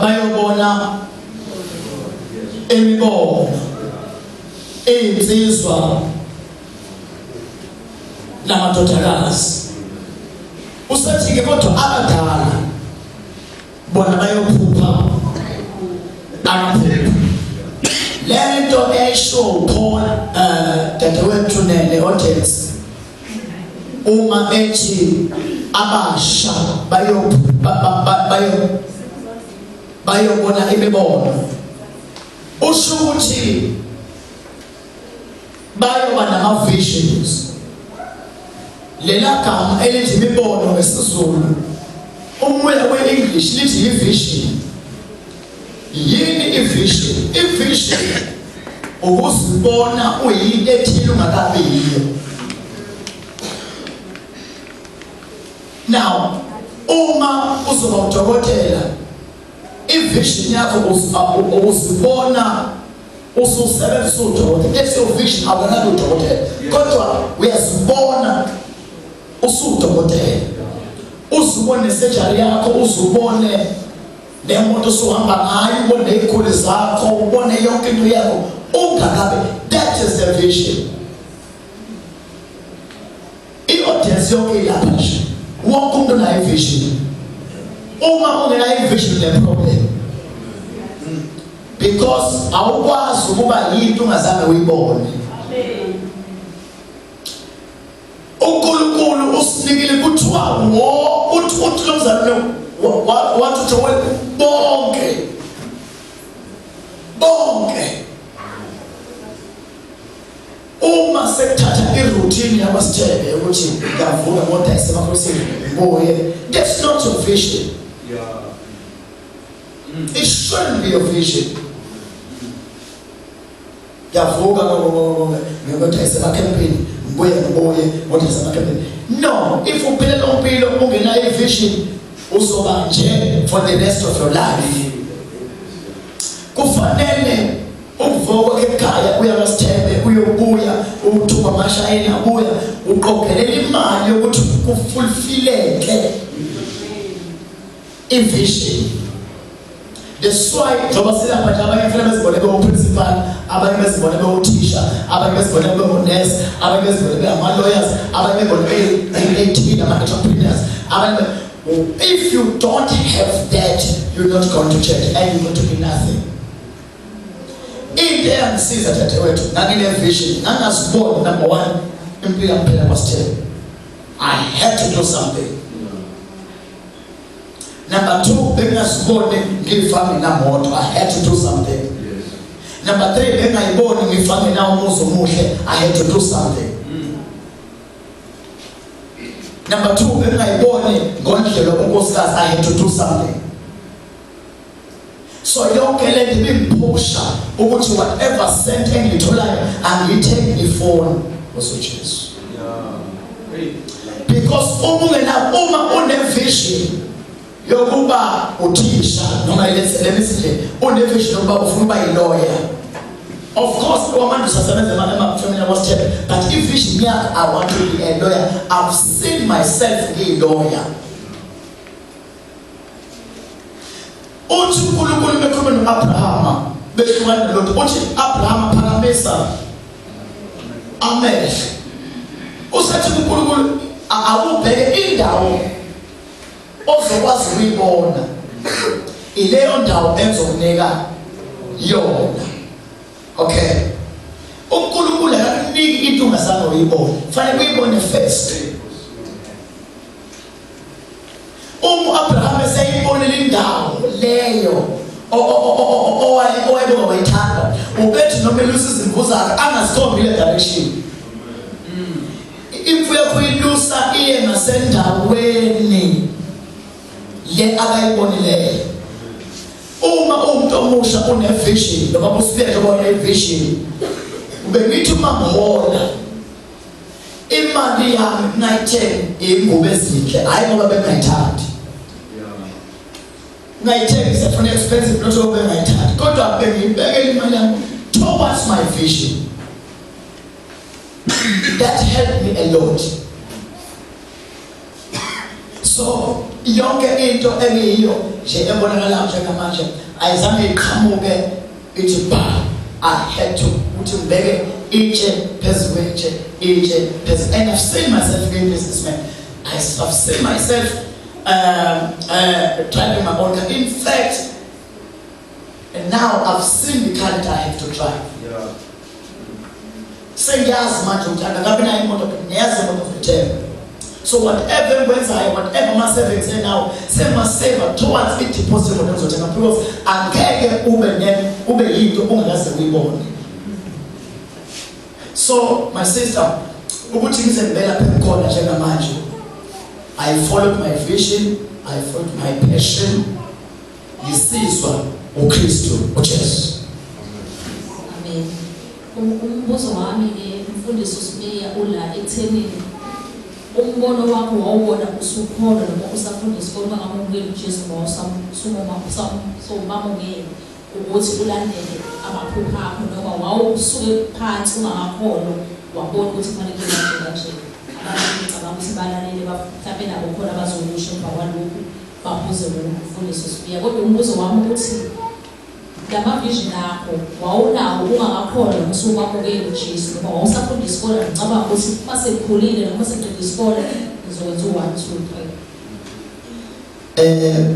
bayobona imibono insizwa namadodakazi. Usathi ke kodwa abadala bona bayophupha amaphupho. Lento esho Paul dadewethu nele audience uma ethi abasha bayobona imibono usho ukuthi bayoba nama visions. Lela gama elithi imibono ngesizulu umwela we-English lithi i-vision. Yini i-vision? I-vision ukuzibona uyinto ethile ungakabiyo. Now uma uzoba udokotela i-vision yakho uzibona ususebenzisa udokotela. That's your vision. Awunayo udokotela kodwa uyazibona usudokotela. Uzibone surgery yakho, uzibone nemoto sohamba ngayo, ubone ikhuli zakho, ubone yonke into yakho ungakabe. That is the vision. I-audience yonke ilapha nje wonke umuntu unayo vision. Uma ungenayo vision le problem because awukwazi ukuba yinto ungazange uyibone. usinikile kuthiwa wo uthi lo mzalwane wathi bonke uma sekuthatha iroutine yamasithebe ukuthi ngavuka ngodayisa emakhosini ngoye, that's not your vision. It shouldn't be your vision. Ngavuka ngodayisa emakhempini ngoye ngodayisa emakhempini. No, if uphila lo mpilo ungenayo vision uzoba nje for the rest of your life. Kufanele ukuvuka ekhaya uya kaSithebe uyobuya uthuma amashayina ubuya uqogelela imali yokuthi kufulfilleke i-vision. That's why njengoba silapha nje abanye mfana bezibone bewu-principal, abanye bezibone bewu-teacher, abanye bezibone bewu-nurse, abanye bezibone bengama-lawyers, abanye bezibone be-AT nama-entrepreneurs. If you don't have that, you're not going to church and you're going to be nothing. Into eyangisiza dadewethu ngangine-vision, ngangaziboni number one impilo yaphela kwaSithebe. I had to do something. Number two, bengingaziboni ngifane namoto, I had to do something. Number three, bengingayiboni ngifane nawo umuzi omuhle, I had to do something. Number two, bengingayiboni ngondlela unkosikazi, I had to do something. So yonke le nto ibiphusha ukuthi whatever cent engitholayo angiyithengi ifoni osojesu. Because uma une-vision yokuba uthisha noma lemisile une-vision yokuba ufuna ukuba yi-lawyer, of course kwamanje usasebenza emafamini yakwasithebe, but i-vision yakho I want to be a lawyer. I've seen myself ngiyi-lawyer. Uthi uNkulunkulu bekhuluma no-Abrahama behlukana lo uthi Abrahama phakamisa amehlo, usathi uNkulunkulu awubheke indawo ozokwazi ukuyibona, ileyo ndawo enzokunika yona. Okay, uNkulunkulu akakuniki into ungasanga uyibona, fanele uyibone first. Abraham eseyibonile indawo leyo owayebe wayithanda, ubethi noma elusa izimvu zakhe angazikhombi ile direction. Imfuyo kuyilusa iye ngasendaweni le akayibonileyo. Uma umuntu omusha une-vision noma uSiphethwe one-vision, ubengithi uma ngihola imali yami ngayithenga ingubo ezinhle, hayi ngoba bengayithandi. Ngayithengisa for expensive not ngoba bengayithandi, kodwa bengiyibekela imali yami towards my vision. That helped me a lot. So yonke into engiyiyo nje ebonakala njengamanje ayizange iqhamuke ithi ba, I had to ukuthi ngibeke itshe phezu kwetshe, itshe phezu. And I've seen myself being a businessman. I've seen myself driving my own car. In fact, and now I've seen the car that I have to drive. Sengiyazi manje ukuthi angabe nayo imoto, niyazi imoto zokuthenga. So whatever whatever my savings are now, save towards it deposit for them, because angeke ube yinto ungakaze uyibone. So my sister, ukuthi ngizembela lapha khona njengamanje, I followed my vision, I followed my passion. Ngisizwa uKristu uJesu. Amen. Umbuzo wami umfundisi uSimeya ula ekuthenini umbono wakho wawubona usukholwa noma usafunda isikole bangamukeli uJesu ngosomamukeli ukuthi ulandele amaphupho akho, noma wawusuke phansi ungakholwa wabona ukuthi kufanele kwenze kanje. Abantu ngicabanga ukuthi balalele mhlawumbe nabo khona bazokusho emva kwalokhu babuze umfundisi uSimeya. Kodwa umbuzo wami ukuthi ngamavision akho wawunawo ungakakholwa usukwamukela uJesu noma wawusafunda isikole ngicabanga ukuthi mase ukhulile noma seqedile isikole ngizokwenza u1 2 3.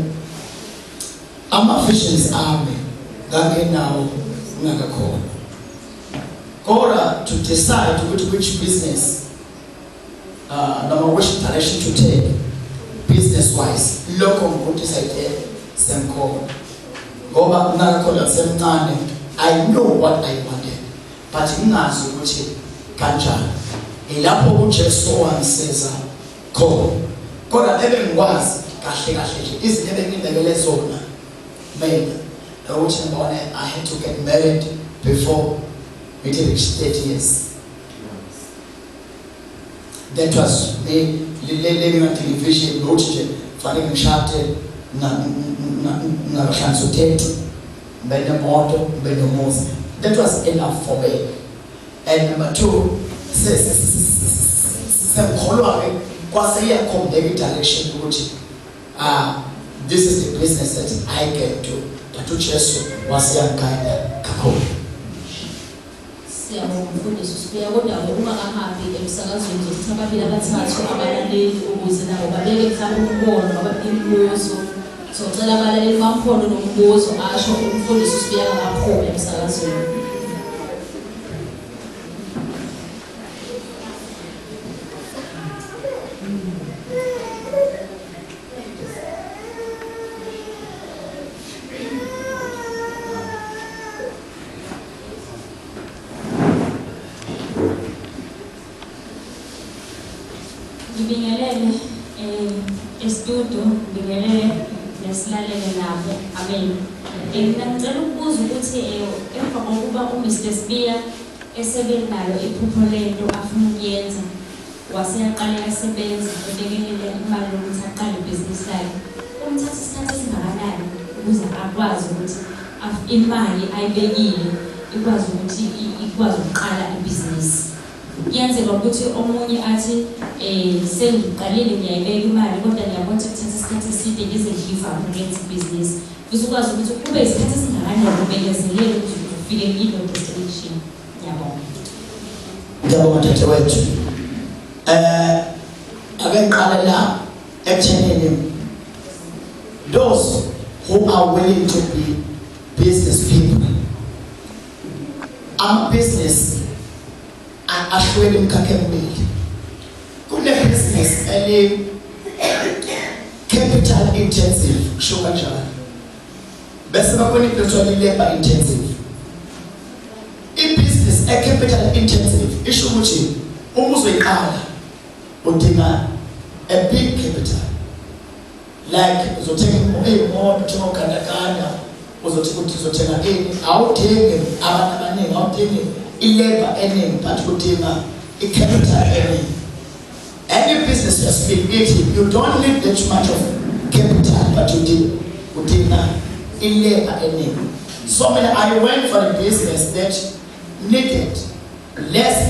Ama-visions ami ngangenawo ngakakhona, kodwa to decide which business noma which direction to take business wise. Lokho ngikudecide semkhona. Ngoba ngakholwa semncane, I know what I wanted, but ngingazi ukuthi kanjani. Ilapho uJesu wangisiza khona. Kodwa bebe ngikwazi kahle nje izinto ebengibekele zona mina. Ukuthi ngibone I had to get married before we reached 30 years. That was me living on television, noted fanele ngishade ngahlanza uthethe benemoto benomuzi. That was enough for me. And number two, semkholwa ke kwase iyakhombe direction ukuthi this is the business that I can do. But uJesu wasiyangaya kakhulu. Siyabonga mfundisi sibuya kodwa ungakahambi emsakazweni ukuthi ababili abathathu abalaleli ukuze nabo babeke mhlawumbe umbono abamibuzo. Socela abalaleli bamkhona nombuzo asho umfundisi sibuya kakhulu emsakazweni. Ngibingelele estudio ngibingelele nesilalele nabo amen. Ngicela ukubuza ukuthi emva kokuba uMr Sibiya esebenalo iphupho lento afuna ukuyenza waseyaqala yasebenza ebekelele imali yokuthi aqale ibhizinisi lakhe. Umthatha isikhathi esingakanani ukuze akwazi ukuthi imali ayibekile ikwazi ukuthi ikwazi ukuqala ibhizinisi? Yenzeka ukuthi omunye athi sengiqalile ngiyayibeka imali kodwa ngiyabona ukuthi kuthatha isikhathi eside ngize ngivame ngenza ibhizinisi. Uzokwazi ukuthi kube isikhathi esingakanani ubekezelele ukuthi ufike kilo destination. Ngiyabonga. Ngiyabonga dadewethu. Ake ngiqale la ekuthenini those who are willing to be business people. Business ahlwele imkhakha emibili. Kune business eli capital intensive kusho kanjalo. Bese bakona i labor intensive. I-business capital intensive isho ukuthi uma uzoyiqala udinga a big capital. Like uzothenga imoto ogandaganda, uzothenga ini, awudingi abantu abaningi, awudingi i-labor eningi, but udinga i-capital eningi. Any business has been eating, you don't need that much of capital, but you udinga i-labor eningi. So I went for a business that needed less